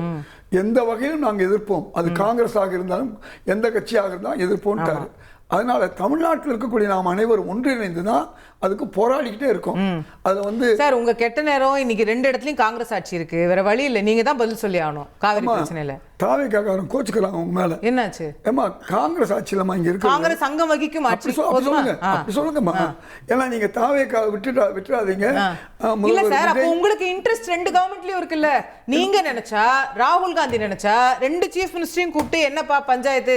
எந்த வகையிலும் நாங்கள் எதிர்ப்போம், அது காங்கிரஸாக இருந்தாலும் எந்த கட்சியாக இருந்தாலும் எதிர்ப்போம்ட்டாரு. அதனால தமிழ்நாட்டில் இருக்கக்கூடிய நாம் அனைவரும் ஒன்றிணைந்து தான் அதுக்கு போராடிக்கிட்டே இருக்கோம். அதுல வந்து சார் உங்க கெட்ட நேரம் இன்னைக்கு 2 இடத்துலயும் காங்கிரஸ் ஆட்சி இருக்கு, வேற வழி இல்லை, நீங்க தான் பதில் சொல்லி ஆகணும் காவிரி பிரச்சனையில. தாவேக்காரன் கோச்சுக்கிறாங்க உங்க மேல. என்னாச்சு? ஏமா காங்கிரஸ் ஆட்சியிலமா இங்க இருக்கு, காங்கிரஸ் அங்கம் வகிக்கும் ஆட்சி. சொல்லுங்க, அப்படி சொல்லுங்கம்மா. ஏன்னா நீங்க தாவேக்கா விட்டுறாதீங்க. இல்ல சார், அப்ப உங்களுக்கு இன்ட்ரெஸ்ட் 2 கவர்மெண்ட்லயும் இருக்குல்ல. நீங்க நினைச்சா, ராகுல் காந்தி நினைச்சா 2 சீஃப் மினிஸ்டரையும் கூப்பிட்டு என்னப்பா பஞ்சாயத்து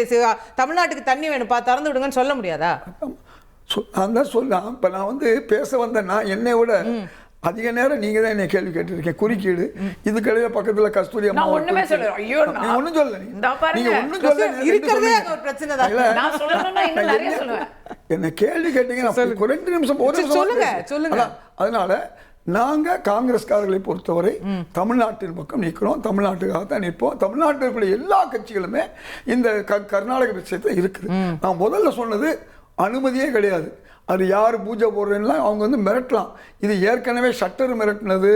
தமிழ்நாட்டுக்கு தண்ணி வேணும்ப்பா திறந்து விடுங்கன்னு சொல்ல முடியாதா? நான் தான் சொல்லலாம். இப்போ நான் வந்து பேச வந்தேன்னா என்னை விட அதிக நேரம் நீங்க தான் என்ன கேள்வி கேட்டிருக்கீங்க. குறுக்கீடு இதுக்கடையில பக்கத்துல கஸ்தூரி அம்மா ஒண்ணுமே சொல்லல. ஐயோ நான் ஒண்ணும் சொல்லல. நீங்க ஒண்ணும் சொல்லல. இருக்கிறதே ஒரு பிரச்சனை தான். நான் சொல்லணும்னா இன்னும் நிறைய சொல்லுவேன். என்ன கேள்வி கேட்டீங்க, நான் 2 நிமிஷம் சொல்லுங்க. அதனால நாங்க காங்கிரஸ்காரர்களை பொறுத்தவரை தமிழ்நாட்டின் பக்கம் நிற்கிறோம், தமிழ்நாட்டுக்காக தான் நிற்போம். தமிழ்நாட்டில் இருக்கிற எல்லா கட்சிகளுமே இந்த கர்நாடக விஷயத்துல இருக்குது. நான் முதல்ல சொன்னது அனுமதியே கிடையாது. அது யார் பூஜை போடுறேன்னா அவங்க வந்து மிரட்டலாம். இது ஏற்கனவே ஷட்டர் மிரட்டினது,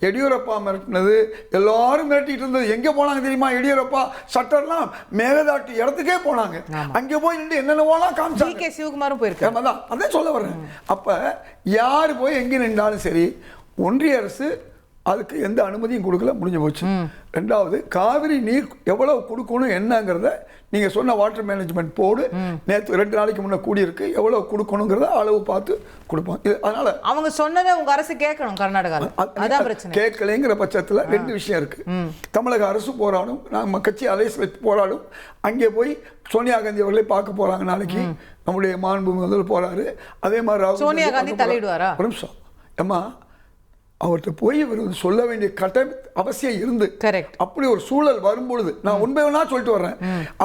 எடியூரப்பா மிரட்டினது, எல்லாரும் மிரட்டிட்டு இருந்தது. எங்கே போனாங்க தெரியுமா? எடியூரப்பா ஷட்டர்லாம் மேகதாட்டு இடத்துக்கே போனாங்க. அங்கே போய் நின்று என்னென்னவோலாம் காமிச்சாங்க. கே சிவகுமாரும் போயிருக்காங்க. அதான் சொல்ல வர்றேன். அப்போ யார் போய் எங்கே நின்றாலும் சரி, ஒன்றிய அரசு அதுக்கு எந்த அனுமதியும் கொடுக்கல, முடிஞ்சு போச்சு. 2வது காவிரி நீர் எவ்வளவு கொடுக்கணும் என்னங்கிறத நீங்க சொன்ன வாட்டர் மேனேஜ்மெண்ட் போர்டு நேற்று 2 நாளைக்கு முன்ன கூடியிருக்கு. எவ்வளவு கொடுக்கணுங்கிறத அளவு பார்த்து கொடுப்போம். அதனால அவங்க சொன்னதை உங்க அரசு கேட்கணும். கர்நாடகால அதான் பிரச்சனை. கேட்கலைங்கிற பட்சத்துல 2 விஷயம் இருக்கு. தமிழக அரசு போராடும், நம்ம கட்சி அலைஸ் வச்சு போராடும். அங்கே போய் சோனியா காந்தி அவர்களை பார்க்க போறாங்க நாளைக்கு. நம்முடைய மாண்பு முதல்வர் போறாரு. அதே மாதிரி சோனியா காந்தி தலையிடுவாரா? ஒரு நிமிஷம் அம்மா, அவர்கிட்ட போய் சொல்ல வேண்டிய கட்டம் அவசியம் இருந்து அப்படி ஒரு சூழல் வரும்பொழுது நான் உண்மையா சொல்லிட்டு வர்றேன்.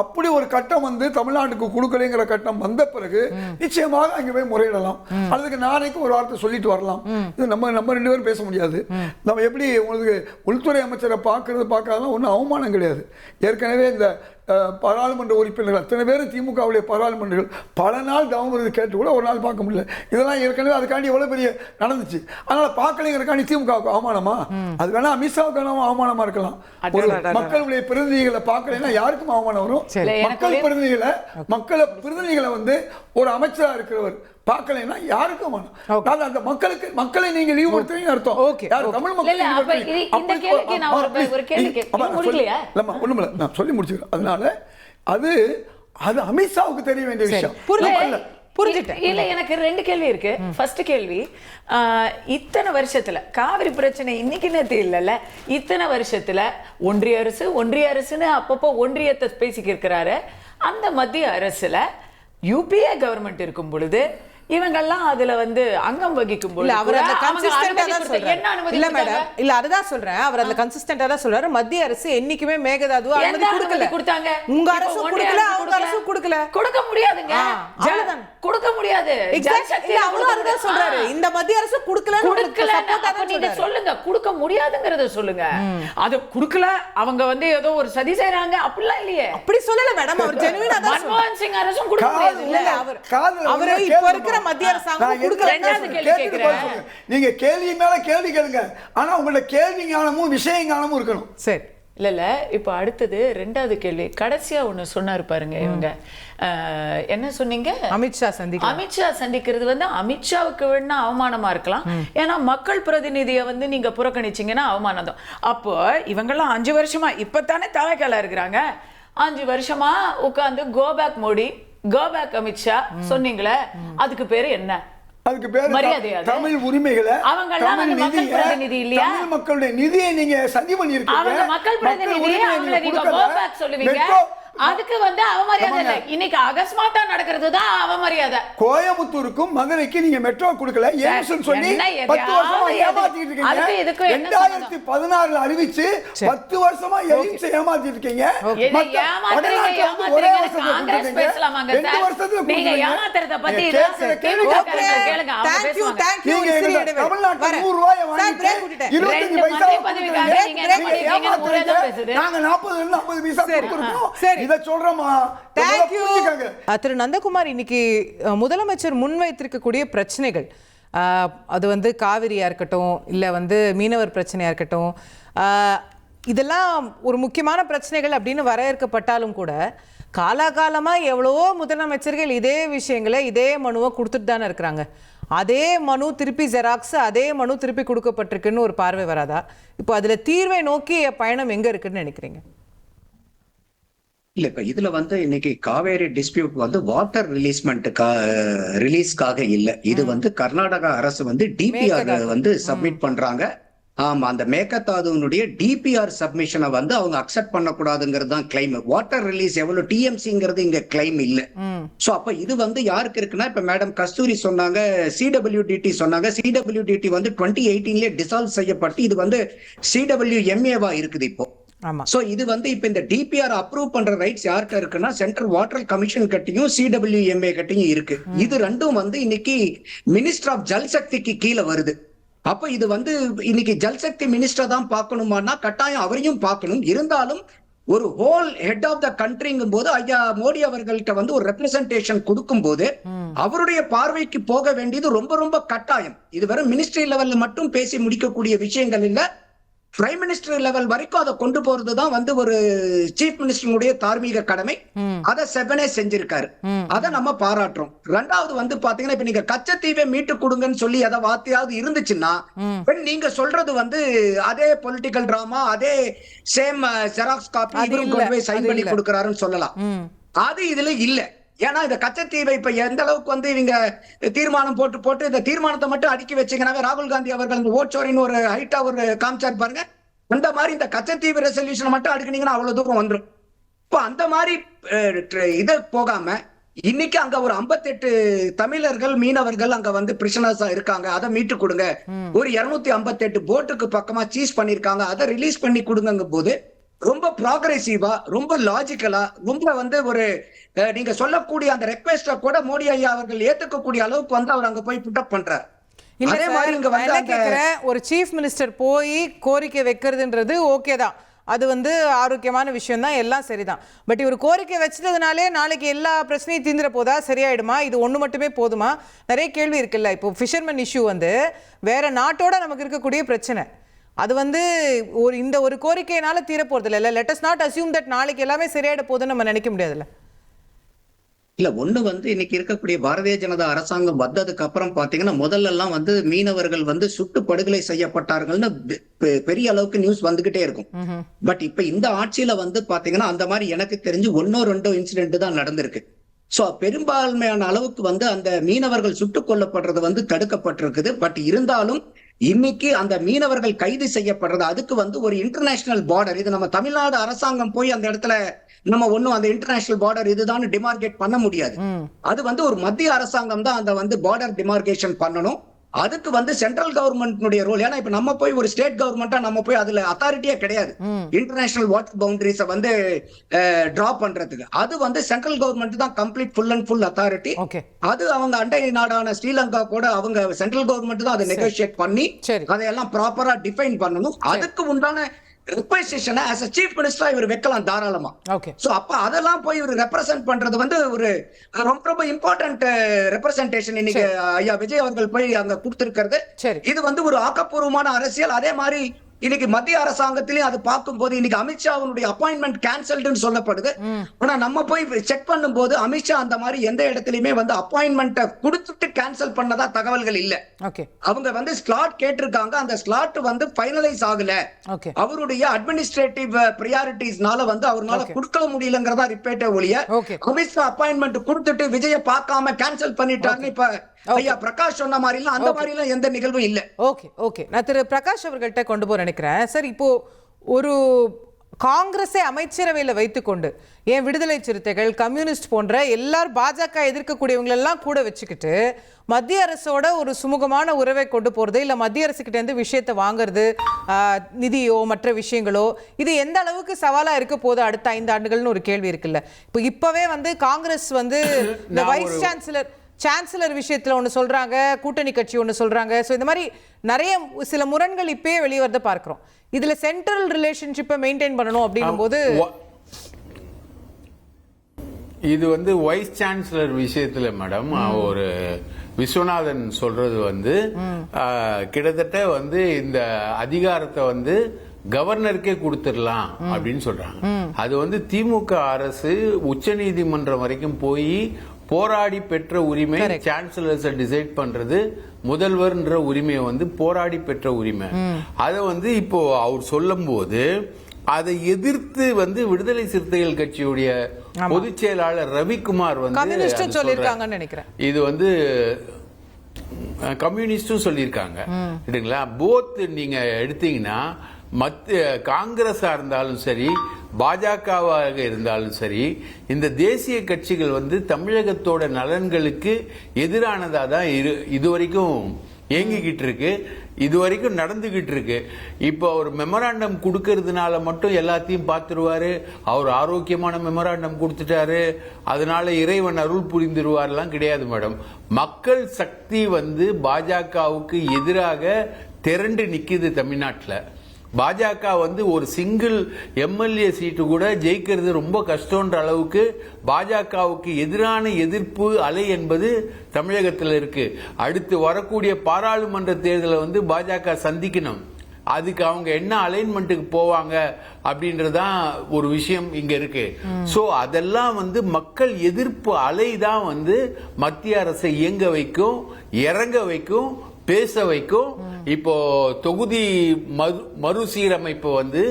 அப்படி ஒரு கட்டம் வந்து தமிழ்நாட்டுக்கு கொடுக்கலைங்கிற கட்டம் வந்த பிறகு நிச்சயமாக அங்கே போய் முறையிடலாம். அதுக்கு நாளைக்கு ஒரு வார்த்தை சொல்லிட்டு வரலாம். இது நம்ம 2 பேரும் பேச முடியாது. நம்ம எப்படி உங்களுக்கு உள்துறை அமைச்சரை பார்க்கறதெல்லாம் ஒன்றும் அவமானம் கிடையாது. ஏற்கனவே இந்த பாராளுமன்ற உறுப்பினர்கள் அத்தனை பேரும் திமுகவுடைய பாராளுமன்றங்கள் பல நாள் தவம் இருந்து கேட்டு கூட ஒரு நாள் பார்க்க முடியல. இதெல்லாம் ஏற்கனவே அதுக்காண்டி எவ்வளவு பெரிய நடந்துச்சு. அதனால பார்க்கலைங்கிறக்காண்டி திமுகவுக்கு அவமானமா? அது வேணா அமித்ஷாவுக்கு அவமானமா இருக்கலாம். ஒரு மக்களுடைய பிரதிநிதிகளை பார்க்கலைன்னா யாருக்கும் அவமானம் வரும்? மக்கள் பிரதிநிதிகளை வந்து ஒரு அமைச்சரா இருக்கிறவர் பார்க்கலைன்னா யாருக்கும் அந்த மக்களை நீங்க லீவ் கொடுத்தீங்க அர்த்தம். தமிழ் மக்கள் நான் சொல்லி முடிச்சுக்கிறேன். அதனால அது அமித்ஷாவுக்கு தெரிய வேண்டிய விஷயம். இல்ல, எனக்கு 2 கேள்வி இருக்கு. ஃபர்ஸ்ட் கேள்வி, இத்தனை வருஷத்துல காவிரி பிரச்சனை இன்னைக்கு நேத்து இல்லைல்ல, இத்தனை வருஷத்துல ஒன்றிய அரசுன்னு அப்பப்போ ஒன்றியத்தை பேசிக்க இருக்கிறாரு. அந்த மத்திய அரசுல யூபிஏ கவர்மெண்ட் இருக்கும் பொழுது இவங்கெல்லாம் அதுல வந்து அங்கம் வகிக்கும் போது அவர் அந்த கன்சிஸ்டன்ட்டா தான் சொல்றாரு. இல்ல மேடம், இல்ல அதுதான் சொல்றேன். அவர் அந்த கன்சிஸ்டன்ட்டா தான் சொல்றாரு. மத்திய அரசு என்னைக்குமே மேகதாதுவா அனுமதி கொடுக்கல. உங்க அரசு கொடுக்கல, அவங்க அரசு கொடுக்கல. கொடுக்க முடியாதுங்க. அவ்வளவுதான், கொடுக்க முடியாது. எக்ஸாக்ட்லி அவரும் அதுதான் சொல்றாரு. இந்த மத்திய அரசு கொடுக்கல. அப்ப நீங்க சொல்லுங்க, கொடுக்க முடியாதுங்கறத சொல்லுங்க. அது கொடுக்கல, அவங்க வந்து ஏதோ ஒரு சதி செய்றாங்க அப்படிலாம் இல்லையே. அப்படி சொல்லல மேடம். அவர் ஜெனுவினா தான் மன்மோகன் சிங் அரசும் கொடுக்க முடியாது. இல்ல அவர் இப்ப இருக்கிற மத்திய அரசாங்கம் கொடுக்கல. நீங்க கேள்வி மேல கேள்வி கேளுங்க. ஆனா உங்களோட கேள்வி ஞானமும் விஷய ஞானமும் இருக்கணும். சரி. இல்ல இப்ப அடுத்தது 2வது கேள்வி. கடைசியா ஒண்ணு சொன்னாரு பாருங்க. இவங்க என்ன சொன்னீங்க? அமித்ஷா சந்திக்கிறது வந்து அமித்ஷாவுக்கு வேணா அவமானமா இருக்கலாம். ஏன்னா மக்கள் பிரதிநிதியை வந்து நீங்க புறக்கணிச்சீங்கன்னா அவமானம் தான். அப்போ இவங்கெல்லாம் 5 வருஷமா இப்பதானே தவக்கல இருக்கிறாங்க. 5 வருஷமா உட்கார்ந்து கோபேக் மோடி, கோபேக் அமித்ஷா சொன்னீங்களே, அதுக்கு பேரு என்ன? அதுக்கு பேரு தமிழ் உரிமைகளை, தமிழ் மக்களுடைய நிதியை நீங்க சதி பண்ணிருக்கீங்க. மக்கள் பிரதிநிதியை அவங்கள நீங்க கோபேக் சொல்லுவீங்க. அதுக்கு வந்து அவமரியாதை இல்ல. இன்னைக்கு அகஸ்மாட்டா நடக்கிறது தான் அவமரியாதை. கோயம்புத்தூருக்கும் மதுரைக்கு நீங்க மெட்ரோ கொடுக்கல ஏம்ஸ்னு சொல்லி 10 வருஷமா ஏமாத்திட்டு இருக்கீங்க. 2016ல அறிவிச்சு 10 வருஷமா எய்ம்ஸ் ஏமாத்திட்டு இருக்கீங்க. ஒரே காங்கிரஸ் பேசலாமாங்க சார்? நீங்க ஏமாத்துறத பத்தி கேளுங்க. அவங்க பேசுவாங்க. தமிழ்நாட்டுல 100 ரூபாய் வாங்கிட்டு 25 பைசா பதவிக்காக நீங்க என்ன பண்ணிருக்கீங்க? ஒரே தான் பேசுது. நாங்க 40 ல 50 பைசா கொடுக்கிறோம். திரு நந்தகுமார், இன்னைக்கு முதலமைச்சர் முன்வைத்திருக்கக்கூடிய பிரச்சனைகள், அது வந்து காவிரியா இருக்கட்டும், இல்ல வந்து மீனவர் பிரச்சனையா இருக்கட்டும், இதெல்லாம் ஒரு முக்கியமான பிரச்சனைகள் அப்படின்னு வரையறுக்கப்பட்டாலும் கூட காலாகாலமா எவ்வளவோ முதலமைச்சர்கள் இதே விஷயங்களை இதே மனுவை கொடுத்துட்டு தானே இருக்கிறாங்க. அதே மனு திருப்பி ஜெராக்ஸ், அதே மனு திருப்பி கொடுக்கப்பட்டிருக்குன்னு ஒரு பார்வை வராதா? இப்போ அதுல தீர்வை நோக்கிய பயணம் எங்க இருக்குன்னு நினைக்கிறீங்க? இல்ல இப்ப இதுல வந்து இன்னைக்கு காவேரி டிஸ்பியூட் வந்து வாட்டர் ரிலீஸ்க்காக இல்ல. இது வந்து கர்நாடகா அரசு வந்து டிபிஆர் வந்து சப்மிட் பண்றாங்க. ஆமா, அந்த மேகதாதுனுடைய டிபிஆர் சப்மிஷனை வந்து அவங்க அக்செப்ட் பண்ணக்கூடாதுங்கிறது தான் கிளைம். வாட்டர் ரிலீஸ் எவ்வளவு டிஎம்சிங்கிறது இங்க கிளைம் இல்ல. சோ அப்ப இது வந்து யாருக்கு இருக்குன்னா, இப்ப மேடம் கஸ்தூரி சொன்னாங்க, சிடபிள்யூடிடி சொன்னாங்க. சிடபிள்யூடிடி வந்து 2018 டிசால்வ் செய்யப்பட்டு இது வந்து சிடபிள்யூஎம்ஏவா இருக்குது இப்போ. சோ இது வந்து இப்ப இந்த டிபிஆர் அப்ரூவ் பண்ற ரைட்ஸ் யார்கிட்ட இருக்குன்னா, சென்ட்ரல் வாட்டர் கமிஷன் கட்டியும் சிடபிள்யூஎம்ஏ கட்டியும் இருக்கு. இது ரெண்டும் வந்து இன்னைக்கு மினிஸ்டர் ஆஃப் ஜல்சக்திக்கு கீழே வருது. அப்ப இது வந்து இன்னைக்கு ஜல்சக்தி மினிஸ்டர் தான் பார்க்கணுமானா கட்டாயம் அவரையும் பார்க்கணும். இருந்தாலும் ஒரு ஹோல் ஹெட் ஆஃப் த கண்ட்ரிங்கும் போது ஐயா மோடி அவர்கள்ட்ட வந்து ஒரு ரெப்ரசன்டேஷன் கொடுக்கும் போது அவருடைய பார்வைக்கு போக வேண்டியது ரொம்ப ரொம்ப கட்டாயம். இது வெறும் மினிஸ்ட்ரி லெவல்ல மட்டும் பேசி முடிக்கக்கூடிய விஷயங்கள் இல்ல. பிரைம் மினிஸ்டர் லெவல் வரைக்கும் அதை கொண்டு போறதுதான் வந்து ஒரு சீஃப் மினிஸ்டருடைய தார்மீக கடமை. அதை செவனே செஞ்சிருக்காரு. அதை நம்ம பாராட்டுறோம். ரெண்டாவது வந்து பாத்தீங்கன்னா, இப்ப நீங்க கச்சத்தீவை மீட்டு கொடுங்கன்னு சொல்லி எதை வார்த்தையாவது இருந்துச்சுன்னா, நீங்க சொல்றது வந்து அதே பொலிட்டிக்கல் டிராமா, அதே சேம் ஜெராக்ஸ் காப்பி இவரும் கொண்டு போய் சைன் பண்ணி கொடுக்கறாருன்னு சொல்லலாம். அது இதுல இல்ல. ஏன்னா இந்த கச்சத்தீவை இப்ப எந்த அளவுக்கு வந்து இவங்க தீர்மானம் போட்டு இந்த தீர்மானத்தை மட்டும் அடுக்கி வச்சீங்கன்னா, ராகுல் காந்தி அவர்கள் இந்த ஓட்சோரின்னு ஒரு ஹைட்டா ஒரு காமிச்சார் பாருங்க, அந்த மாதிரி இந்த கச்சத்தீவு ரெசல்யூஷன் மட்டும் அடுக்குனீங்கன்னா அவ்வளவு தூரம் வந்துடும். இப்போ அந்த மாதிரி இதை போகாம இன்னைக்கு அங்க ஒரு 58 தமிழர்கள் மீனவர்கள் அங்க வந்து பிரிசனர்ஸா இருக்காங்க, அதை மீட்டு கொடுங்க. ஒரு 258 போட்டுக்கு பக்கமா சீஸ் பண்ணிருக்காங்க, அதை ரிலீஸ் பண்ணி கொடுங்க போது ரொம்ப ப்ராக்ரெசிவா, ரொம்ப லாஜிக்கலா, ரொம்ப வந்து ஒரு நீங்க சொல்லக்கூடிய அந்த ரெக்வெஸ்ட கூட மோடி ஐயா அவர்கள் ஏத்துக்கக்கூடிய அளவுக்கு வந்து அவர் அங்க போய் புட் அப் பண்றாரு. அதே மாதிரி இங்க வந்து ஒரு சீஃப் மினிஸ்டர் போய் கோரிக்கை வைக்கிறதுன்றது ஓகே தான், அது வந்து ஆரோக்கியமான விஷயம் தான், எல்லாம் சரிதான். பட் இவர் கோரிக்கை வச்சதுனாலே நாளைக்கு எல்லா பிரச்சனையும் தீந்துற போதா, சரியாயிடுமா? இது ஒண்ணு மட்டுமே போதுமா? நிறைய கேள்வி இருக்குல்ல. இப்போ ஃபிஷர்மேன் இஷ்யூ வந்து வேற நாட்டோட நமக்கு இருக்கக்கூடிய பிரச்சனை, அது வந்து இந்த ஒரு கோரிக்கையினால தீர போறது இல்ல. Let us not assume that நாளைக்கு எல்லாமே சரியாயிட போகுதுன்னு நம்ம நினைக்க முடியாதுல்ல. இல்ல ஒண்ணு வந்து இன்னைக்கு இருக்கக்கூடிய பாரதிய ஜனதா அரசாங்கம் வந்ததுக்கு அப்புறம் பாத்தீங்கன்னா, முதல்ல எல்லாம் வந்து மீனவர்கள் வந்து சுட்டு படுகொலை செய்யப்பட்டார்கள்னு பெரிய அளவுக்கு நியூஸ் வந்துகிட்டே இருக்கும். பட் இப்ப இந்த ஆட்சியில வந்து பாத்தீங்கன்னா அந்த மாதிரி எனக்கு தெரிஞ்சு 1-2 இன்சிடென்ட் தான் நடந்திருக்கு. சோ பெரும்பான்மையான அளவுக்கு வந்து அந்த மீனவர்கள் சுட்டுக் கொல்லப்படுறது வந்து தடுக்கப்பட்டிருக்குது. பட் இருந்தாலும் இன்னைக்கு அந்த மீனவர்கள் கைது செய்யப்படுறது, அதுக்கு வந்து ஒரு இன்டர்நேஷனல் பார்டர், இது நம்ம தமிழ்நாடு அரசாங்கம் போய் அந்த இடத்துல நம்ம ஒண்ணும் அந்த இன்டர்நேஷனல் பார்டர் இதுதான் டிமார்கேட் பண்ண முடியாது. அது வந்து ஒரு மத்திய அரசாங்கம் தான் அந்த வந்து பார்டர் டிமார்கேஷன் பண்ணணும். அதுக்கு வந்து சென்ட்ரல் கவர்மெண்ட்னுடைய ரோல். ஏன்னா இப்ப நம்ம போய் ஒரு ஸ்டேட் கவர்மெண்டா நம்ம போய் அதுல அத்தாரிட்டியே கிடையாது இன்டர்நேஷனல் வாட்டர் பவுண்டரிஸை வந்து டிரா பண்றதுக்கு. அது வந்து சென்ட்ரல் கவர்மெண்ட் தான் complete full and full authority. அது அவங்க அண்டை நாடான ஸ்ரீலங்கா கூட அவங்க சென்ட்ரல் கவர்மெண்ட் தான் அதை நெகோசியேட் பண்ணி அதையெல்லாம் ப்ராப்பரா டிஃபைன் பண்ணணும். அதுக்கு உண்டான ரெப்ரசன்டேஷனை as a chief minister இவர் வைக்கலாம் தாராளமா. சோ அப்ப அதெல்லாம் போய் இவர் ரெப்ரசன்ட் பண்றது வந்து ஒரு ரொம்ப ரொம்ப இம்பார்ட்டன்ட் ரெப்ரசன்டேஷன் இன்னைக்கு ஐயா விஜய் அவர்கள் போய் அங்க கொடுத்திருக்கிறது. இது வந்து ஒரு ஆக்கப்பூர்வமான அரசியல். அதே மாதிரி இன்னைக்கு மத்திய அரசாங்கத்திலேயும் அது பார்க்கும்போது இன்னைக்கு அமித்ஷாவுடைய அப்பாயின்மெண்ட் கேன்சல்டுன்னு சொல்லப்படுது. ஆனா நம்ம போய் செக் பண்ணும் போது அமித்ஷா அந்த மாதிரி எந்த இடத்துலயுமே வந்து அப்பாயின்மெண்ட்டை கொடுத்துட்டு கேன்சல் பண்ணதா தகவல்கள் இல்ல. அவங்க வந்து ஸ்லாட் கேட்டிருக்காங்க, அந்த ஸ்லாட் வந்து ஃபைனலைஸ் ஆகல. அவருடைய அட்மினிஸ்ட்ரேட்டிவ் பிரியாரிட்டிஸ்னால வந்து அவரால கொடுக்க முடியலங்கிறதா ரிப்போர்ட்டே ஒழிய அமித்ஷா அப்பாயின்மெண்ட் கொடுத்துட்டு விஜய பார்க்காம கேன்சல் பண்ணிட்டாருன்னு இப்ப ஐயா பிரகாஷ் சொன்ன மாதிரி எல்லாம் அந்த மாதிரி எல்லாம் எந்த நிகழ்வும் இல்ல. ஓகே நான் திரு பிரகாஷ் அவர்கள்ட்ட கொண்டு போற நினைக்கிறேன். சார், இப்போ ஒரு காங்கிரஸை அமைச்சரவையில் வைத்துக்கொண்டு ஏன் விடுதலை சிறுத்தைகள், கம்யூனிஸ்ட் போன்ற எல்லாரும் பாஜக எதிர்க்கக்கூடியவங்களெல்லாம் கூட வச்சுக்கிட்டு மத்திய அரசோட ஒரு சுமூகமான உறவை கொண்டு போறது, இல்லை மத்திய அரசுக்கிட்ட இருந்து விஷயத்தை வாங்குறது, நிதியோ மற்ற விஷயங்களோ, இது எந்த அளவுக்கு சவாலா இருக்க போது அடுத்த 5 ஆண்டுகள்னு ஒரு கேள்வி இருக்குல்ல. இப்போ வந்து காங்கிரஸ் வந்து இந்த வைஸ் சான்சலர் விஷயத்துல ஒன்று சொல்றாங்க, கூட்டணி கட்சி ஒன்று சொல்றாங்க. ஸோ இந்த மாதிரி நிறைய சில முரண்கள் இப்பயே வெளியே வரத பார்க்கிறோம். இதுல சென்ட்ரல் ரிலேஷன்ஷிப்பை மெயின்டைன் பண்ணணும் அப்படின்னும் போது இது வந்து வைஸ் சான்சலர் விஷயத்துல மேடம் ஒரு விஸ்வநாதன் சொல்றது வந்து கிட்டத்தட்ட வந்து இந்த அதிகாரத்தை வந்து கவர்னருக்கே கொடுத்துடலாம் அப்படின்னு சொல்றாங்க. அது வந்து திமுக அரசு உச்சநீதிமன்றம் வரைக்கும் போய் போராடி பெற்ற உரிமை. சான்சலர்ஸ் டிசைட் பண்றது முதல்வர்ன்ற உரிமையை வந்து போராடி பெற்ற உரிமை. அதை வந்து இப்போ அவர் சொல்லும் போது அதை எதிர்த்து வந்து விடுதலை சிறுத்தைகள் கட்சியுடைய பொதுச் செயலாளர் ரவிக்குமார் வந்து சொல்லிருக்காங்கன்னு நினைக்கிறேன். இது வந்து கம்யூனிஸ்டும் சொல்லியிருக்காங்க இல்லைங்களா. போத் நீங்க எடுத்தீங்கன்னா மத்திய காங்கிரஸா இருந்தாலும் சரி, பாஜகவாக இருந்தாலும் சரி, இந்த தேசிய கட்சிகள் வந்து தமிழகத்தோட நலன்களுக்கு எதிரானதா தான் இதுவரைக்கும் இயங்கிக்கிட்டு இருக்கு, இதுவரைக்கும் நடந்துகிட்டு இருக்கு. இப்போ அவர் மெமராண்டம் கொடுக்கறதுனால மட்டும் எல்லாத்தையும் பார்த்துருவாரு, அவர் ஆரோக்கியமான மெமராண்டம் கொடுத்துட்டாரு, அதனால இறைவன் அருள் புரிந்துருவார்லாம் கிடையாது மேடம். மக்கள் சக்தி வந்து பாஜகவுக்கு எதிராக திரண்டு நிக்குது தமிழ்நாட்டில். பாஜக வந்து ஒரு சிங்கிள் எம்எல்ஏ சீட்டு கூட ஜெயிக்கிறது ரொம்ப கஷ்டம்ன்ற அளவுக்கு பாஜகவுக்கு எதிரான எதிர்ப்பு அலை என்பது தமிழகத்தில் இருக்கு. அடுத்து வரக்கூடிய பாராளுமன்ற தேர்தலை வந்து பாஜக சந்திக்கணும். அதுக்கு அவங்க என்ன அலைன்மெண்ட்டுக்கு போவாங்க அப்படின்றதான் ஒரு விஷயம் இங்க இருக்கு. சோ அதெல்லாம் வந்து மக்கள் எதிர்ப்பு அலை தான் வந்து மத்திய அரசை இயங்க வைக்கும், இறங்க வைக்கும், பேச வைக்கும். இப்போ தொகுதி மறுசீரமைப்பு வந்து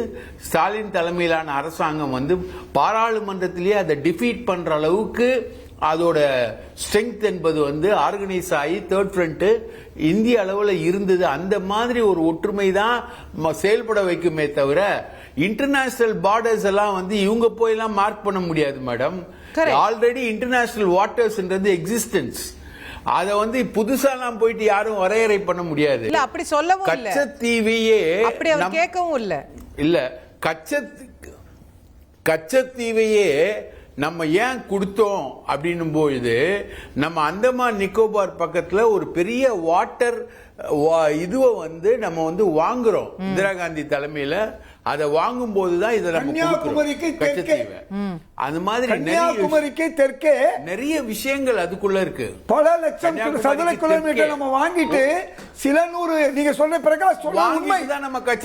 ஸ்டாலின் தலைமையிலான அரசாங்கம் வந்து பாராளுமன்றத்திலேயே அதை டிஃபீட் பண்ற அளவுக்கு அதோட ஸ்ட்ரெங்க் என்பது வந்து ஆர்கனைஸ் ஆகி தேர்ட் ஃப்ரண்ட் இந்திய அளவில் இருந்தது. அந்த மாதிரி ஒரு ஒற்றுமை தான் செயல்பட வைக்குமே தவிர இன்டர்நேஷனல் பார்டர்ஸ் எல்லாம் வந்து இவங்க போயெல்லாம் மார்க் பண்ண முடியாது மேடம். ஆல்ரெடி இன்டர்நேஷனல் வாட்டர்ஸ்ன்றது எக்ஸிஸ்டன்ஸ். அத வந்து புதுசாலாம் போயிட்டு யாரும் வரையறை பண்ண முடியாது. இல்ல அப்படி சொல்லவும் இல்ல. கச்சத்தீவையே அப்படி அவர் கேட்கவும் இல்ல. இல்ல கச்சத்தீவையே நம்ம ஏன் கொடுத்தோம் அப்படின்னும் பொழுது நம்ம அந்தமான் நிக்கோபார் பக்கத்துல ஒரு பெரிய வாட்டர் இதுவை வந்து நம்ம வந்து வாங்குறோம் இந்திரா காந்தி தலைமையில. அதை வாங்கும் போதுதான் இதை கன்னியாகுமரிக்கு தெற்கே, அந்த மாதிரி கன்னியாகுமரிக்கு தெற்கே நிறைய விஷயங்கள் அதுக்குள்ள இருக்கு. பல லட்சம் சதுர கிலோமீட்டர் நம்ம வாங்கிட்டு சில நூறு, நீங்க சொல்ற பிரகாஷ் சொல்றது உண்மை,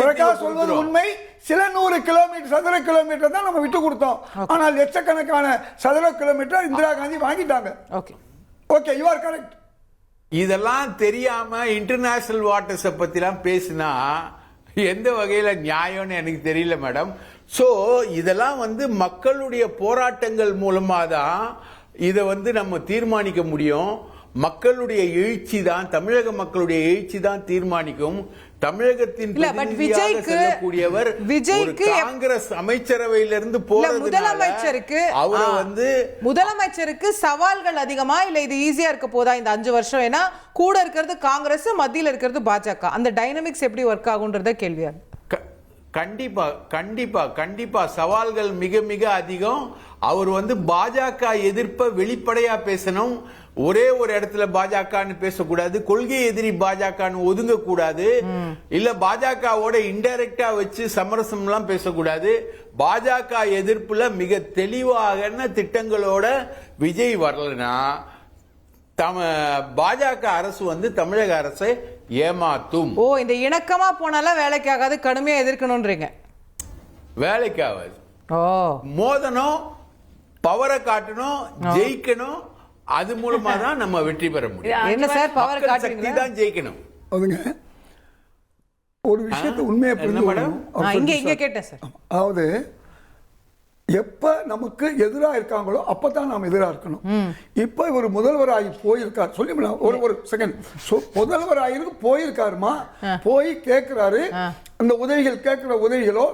பிரகாஷ் சொல்வது உண்மை, சில நூறு கிலோமீட்டர் சதுர கிலோமீட்டர் தான் நம்ம விட்டு கொடுத்தோம். ஆனால் லட்சக்கணக்கான சதுர கிலோமீட்டர் இந்திரா காந்தி வாங்கிட்டாங்க. Okay, you are correct. இதெல்லாம் தெரியாம இன்டர்நேஷனல் வாட்டர்ஸ் பத்திலாம் பேசினா எந்த வகையில நியாயம்னு எனக்கு தெரியல மேடம். சோ இதெல்லாம் வந்து மக்களுடைய போராட்டங்கள் மூலமா தான் இதை வந்து நம்ம தீர்மானிக்க முடியும். மக்களுடைய எழுச்சி தான், தமிழக மக்களுடைய எழுச்சி தான் தீர்மானிக்கும். தமிழகத்தின் செல்லக்கூடியவர் காங்கிரஸ் அமைச்சரவையிலிருந்து முதலமைச்சருக்கு அவரை வந்து முதலமைச்சருக்கு சவால்கள் அதிகமா இல்ல இது ஈஸியா இருக்க போதா இந்த 5 வருஷம்? ஏன்னா கூட இருக்கிறது காங்கிரஸ், மத்தியில இருக்கிறது பாஜக. அந்த டைனமிக்ஸ் எப்படி ஒர்க் ஆகும்ன்றத கேள்வியா? கண்டிப்பா கண்டிப்பா கண்டிப்பா சவால்கள் மிக மிக அதிகம். அவர் வந்து பாஜக எதிர்ப்பை வெளிப்படையா பேசணும். ஒரே ஒரு இடத்துல பாஜகன்னு பேசக்கூடாது, கொள்கை எதிரி பாஜகன்னு ஒதுங்க கூடாது, இல்ல பாஜகவோட இன்டைரக்டா வச்சு சமரசம் எல்லாம் பேசக்கூடாது. பாஜக எதிர்ப்புல மிக தெளிவான திட்டங்களோட விஜய் வரலனா பாஜக அரசு வந்து தமிழக அரசை ஏமாத்தும். ஓ, இந்த இணக்கமா போனாலும் வேலைக்காகாது, கடுமையா எதிர்க்கணும்ன்றீங்க? வேலைக்காகாது. ஓ, மோதணும், பவரை காட்டணும், ஜெயிக்கணும். அது மூலமா தான் நம்ம வெற்றி பெற முடியும். என்ன சார் பவர் காட்டுறீங்க? தான் ஜெயிக்கணும். அதுங்க ஒரு விஷயத்தை உண்மையை புரிந்து இங்க கேட்டேன் சார். அதாவது எப்ப நமக்கு எதிராக இருக்காங்களோ அப்பதான் நாம் எதிராக இருக்கணும். இப்ப ஒரு முதல்வராகி போயிருக்கார் சொல்லி ஒரு செகண்ட், முதல்வராயிருக்கு போயிருக்காருமா, போய் கேட்கிறாரு. அந்த உதவிகள் கேட்கிற உதவிகளோ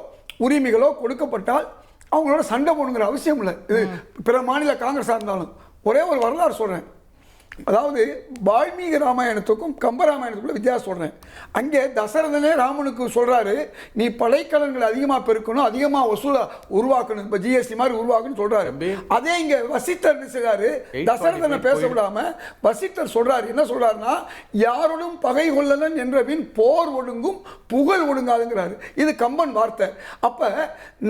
உரிமைகளோ கொடுக்கப்பட்டால் அவங்களோட சண்டை போடுங்கிற அவசியம் இல்லை. இது பிற மாநில காங்கிரஸா இருந்தாலும். ஒரே ஒரு வரலாறு சொல்றேன். அதாவது வால்மீகி ராமாயணத்துக்கும் கம்பராமாயணத்துக்குள்ள வித்தியாசம் சொல்றேன். அங்கே தசரதனே ராமனுக்கு சொல்றாரு, நீ படைக்கலன்கள் அதிகமா பெருக்கணும், அதிகமா வசூலா உருவாக்கணும், இப்ப ஜிஎஸ்டி மாதிரி உருவாக்கணும் சொல்றாரு. அதே இங்க வசிட்டர் என்ன செய்றாரு, தசரதனை பேச விடாம வசிட்டர் சொல்றாரு, என்ன சொல்றாருன்னா, யாரோடும் பகை கொள்ளலன் என்றபின் போர் ஒடுங்கும் புகழ் ஒடுங்காதுங்கிறாரு. இது கம்பன் வார்த்தை. அப்ப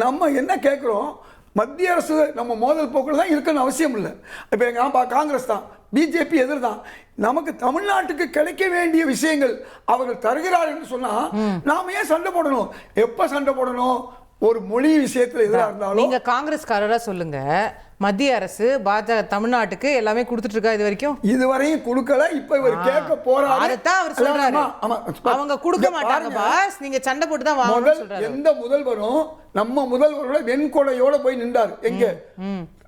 நம்ம என்ன கேட்கிறோம், மத்திய அரசு நம்ம மோதல் போக்குல தான் இருக்கணும்னு அவசியம் இல்லை. இப்போ எங்கள் காங்கிரஸ் தான், பிஜேபி எதிர் தான். நமக்கு தமிழ்நாட்டுக்கு கிடைக்க வேண்டிய விஷயங்கள் அவர்கள் தருகிறார்கள் என்று சொன்னா நாம ஏன் சண்டை போடணும்? எப்ப சண்டை போடணும்? ஒரு மொழி விஷயத்துல எதிராக இருந்தாலும் நீங்க காங்கிரஸ்காரரா சொல்லுங்க, மத்திய அரசு பாஜக தமிழ்நாட்டுக்கு எல்லாமே கொடுத்துட்டு இருக்கா இது வரைக்கும்? இதுவரையும் கொடுக்கல. இப்ப இவர் கேட்க போறாரு. அதான் அவர் சொல்றாரு. அவங்க கொடுக்க மாட்டாங்க பாஸ், நீங்க சண்டை போட்டு தான் வாங்கணும்னு சொல்றாரு. எந்த முதல்வரும் நம்ம முதல்வரோட வெண்கொடையோட போய் நின்றார். எங்க?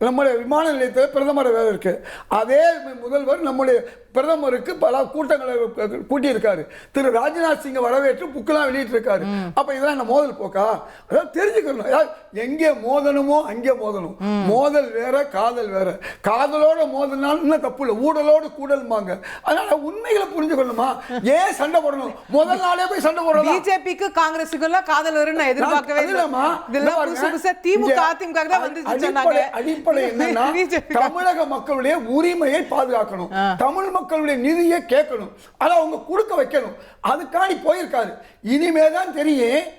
நம்முடைய விமான நிலையத்தில் பிரதமர் வேலை இருக்கு. அதே முதல்வர் நம்முடைய பிரதமருக்கு பல கூட்டங்களை கூட்டியிருக்காரு. திரு ராஜ்நாத் சிங்கை வரவேற்று புக்கெல்லாம் வெளியிட்டு இருக்காரு. அப்ப இதெல்லாம் என்ன மோதல் போக்கா? அதாவது தெரிஞ்சுக்கணும், எங்கே மோதணுமோ அங்கே மோதணும். மோதல் வேற, காதல் வேற. காதலோட மோதல்னாலும் இன்னும் தப்பு இல்லை, ஊடலோடு கூடல்மாங்க. அதனால உண்மைகளை புரிஞ்சுக்கணுமா? ஏன் சண்டை போடணும்? முதல் நாளே போய் சண்டை போடணும். பிஜேபிக்கு காங்கிரஸுக்கு எல்லாம் காதல் வரும்னு நான் எதிர்பார்க்கவே இல்லைமா. இதெல்லாம் புதுசு புதுசா திமுக அதிமுக தான் வந்து அடிப்படை என்னன்னா தமிழக மக்களுடைய உரிமையை பாதுகாக்கணும், தமிழ் மக்களுடைய நிதியை கேட்கணும், அதை அவங்க கொடுக்க வைக்கணும். அதுக்காண்டி போயிருக்காரு. இனிமேதான் தெரியும்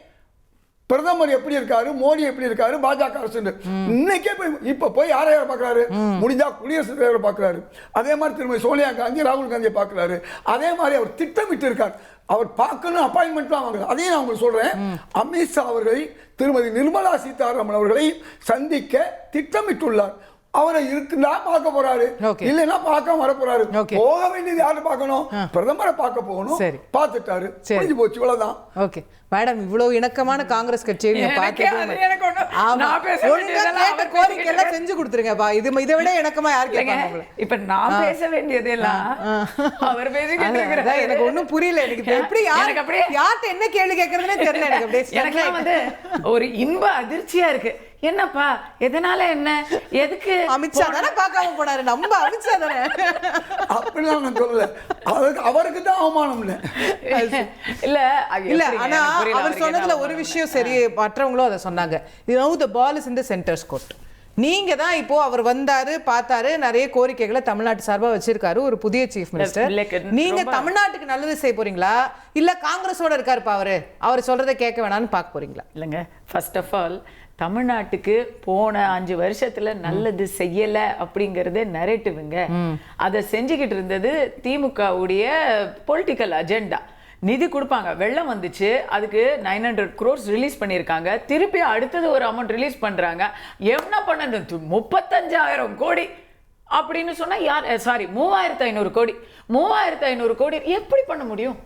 பிரதமர் எப்படி இருக்காரு, மோடி எப்படி இருக்காரு, பாஜக அரசு. இன்னைக்கே இப்ப போய் யாரை பாக்குறாரு? முடிஞ்சா குடியரசுத் தலைவர் பாக்குறாரு. அதே மாதிரி திருமதி சோனியா காந்தி, ராகுல் காந்தியை பாக்குறாரு. அதே மாதிரி அவர் திட்டமிட்டு இருக்கார். அவர் பார்க்கணும், அப்பாயின்மெண்ட்லாம் வாங்குறாரு. அதையும் நான் உங்களுக்கு சொல்றேன். அமித்ஷா அவர்களை திருமதி நிர்மலா சீதாராமன் அவர்களை சந்திக்க திட்டமிட்டுள்ளார். அவரை இருக்குன்னா பார்க்க போறாரு, இல்லைன்னா பார்க்க வர போறாரு. போக வேண்டியது யாரு பார்க்கணும்? பிரதமரை பார்க்க போகணும். பார்த்துட்டாரு, முடிஞ்சு போச்சு, இவ்வளவுதான். ஓகே மேடம், இவ்வளவு இணக்கமான காங்கிரஸ் கட்சியை நீங்க கோரிக்கை எல்லாம் செஞ்சு கொடுத்துருங்கப்பா. இதை விட இணக்கமா யாரு கேட்பாங்க? இப்ப நான் பேச வேண்டியதெல்லாம் அவர் பேசிக்கிட்டு இருக்கிறார். எனக்கு ஒண்ணும் புரியல. எனக்கு எப்படி யார்கிட்ட என்ன கேள்வி கேட்கறதுனே தெரியல. எனக்கு வந்து ஒரு இன்ப அதிர்ச்சியா இருக்கு. என்னப்பா எதனால என்ன எதுக்கு அமித்ஷா தானே பார்க்காம போனாரு? நம்ம அமித்ஷா தானே. அப்படிலாம் நான் சொல்லல. அவருக்கு தான் அவமானம் இல்ல. இல்ல இல்ல, ஆனா அவர் சொன்னதுல ஒரு விஷயம் சரி, மற்றவங்களும் அதை சொன்னாங்க. Now the ball is in the center's court. நீங்க தான் இப்போ அவர் வந்தாரு, பார்த்தாரு, நிறைய கோரிக்கைகளை தமிழ்நாட்டு சார்பா வச்சிருக்காரு ஒரு புதிய சீஃப் மினிஸ்டர். நீங்க தமிழ்நாட்டுக்கு நல்லது செய்ய போறீங்களா, இல்ல காங்கிரஸோட இருக்காருப்பா அவர் சொல்றதை கேட்க வேணாம்னு பார்க்க போறீங்களா? இல்லைங்க, ஃபர்ஸ்ட் ஆஃப் ஆல் தமிழ்நாட்டுக்கு போன 5 வருஷத்துல நல்லது செய்யல அப்படிங்கறது நரேட்டிவ்ங்க. அதை செஞ்சுக்கிட்டு இருந்தது திமுகவுடைய பொலிட்டிக்கல் அஜெண்டா. நிதி கொடுப்பாங்க, வெள்ளம் வந்துச்சு, அதுக்கு 900 crores ரிலீஸ் பண்ணியிருக்காங்க. திருப்பி அடுத்தது ஒரு அமௌண்ட் ரிலீஸ் பண்றாங்க. என்ன பண்ண 35,000 கோடி அப்படின்னு சொன்னா யார்? சாரி, 3,500 கோடி. 3,500 கோடி எப்படி பண்ண முடியும்?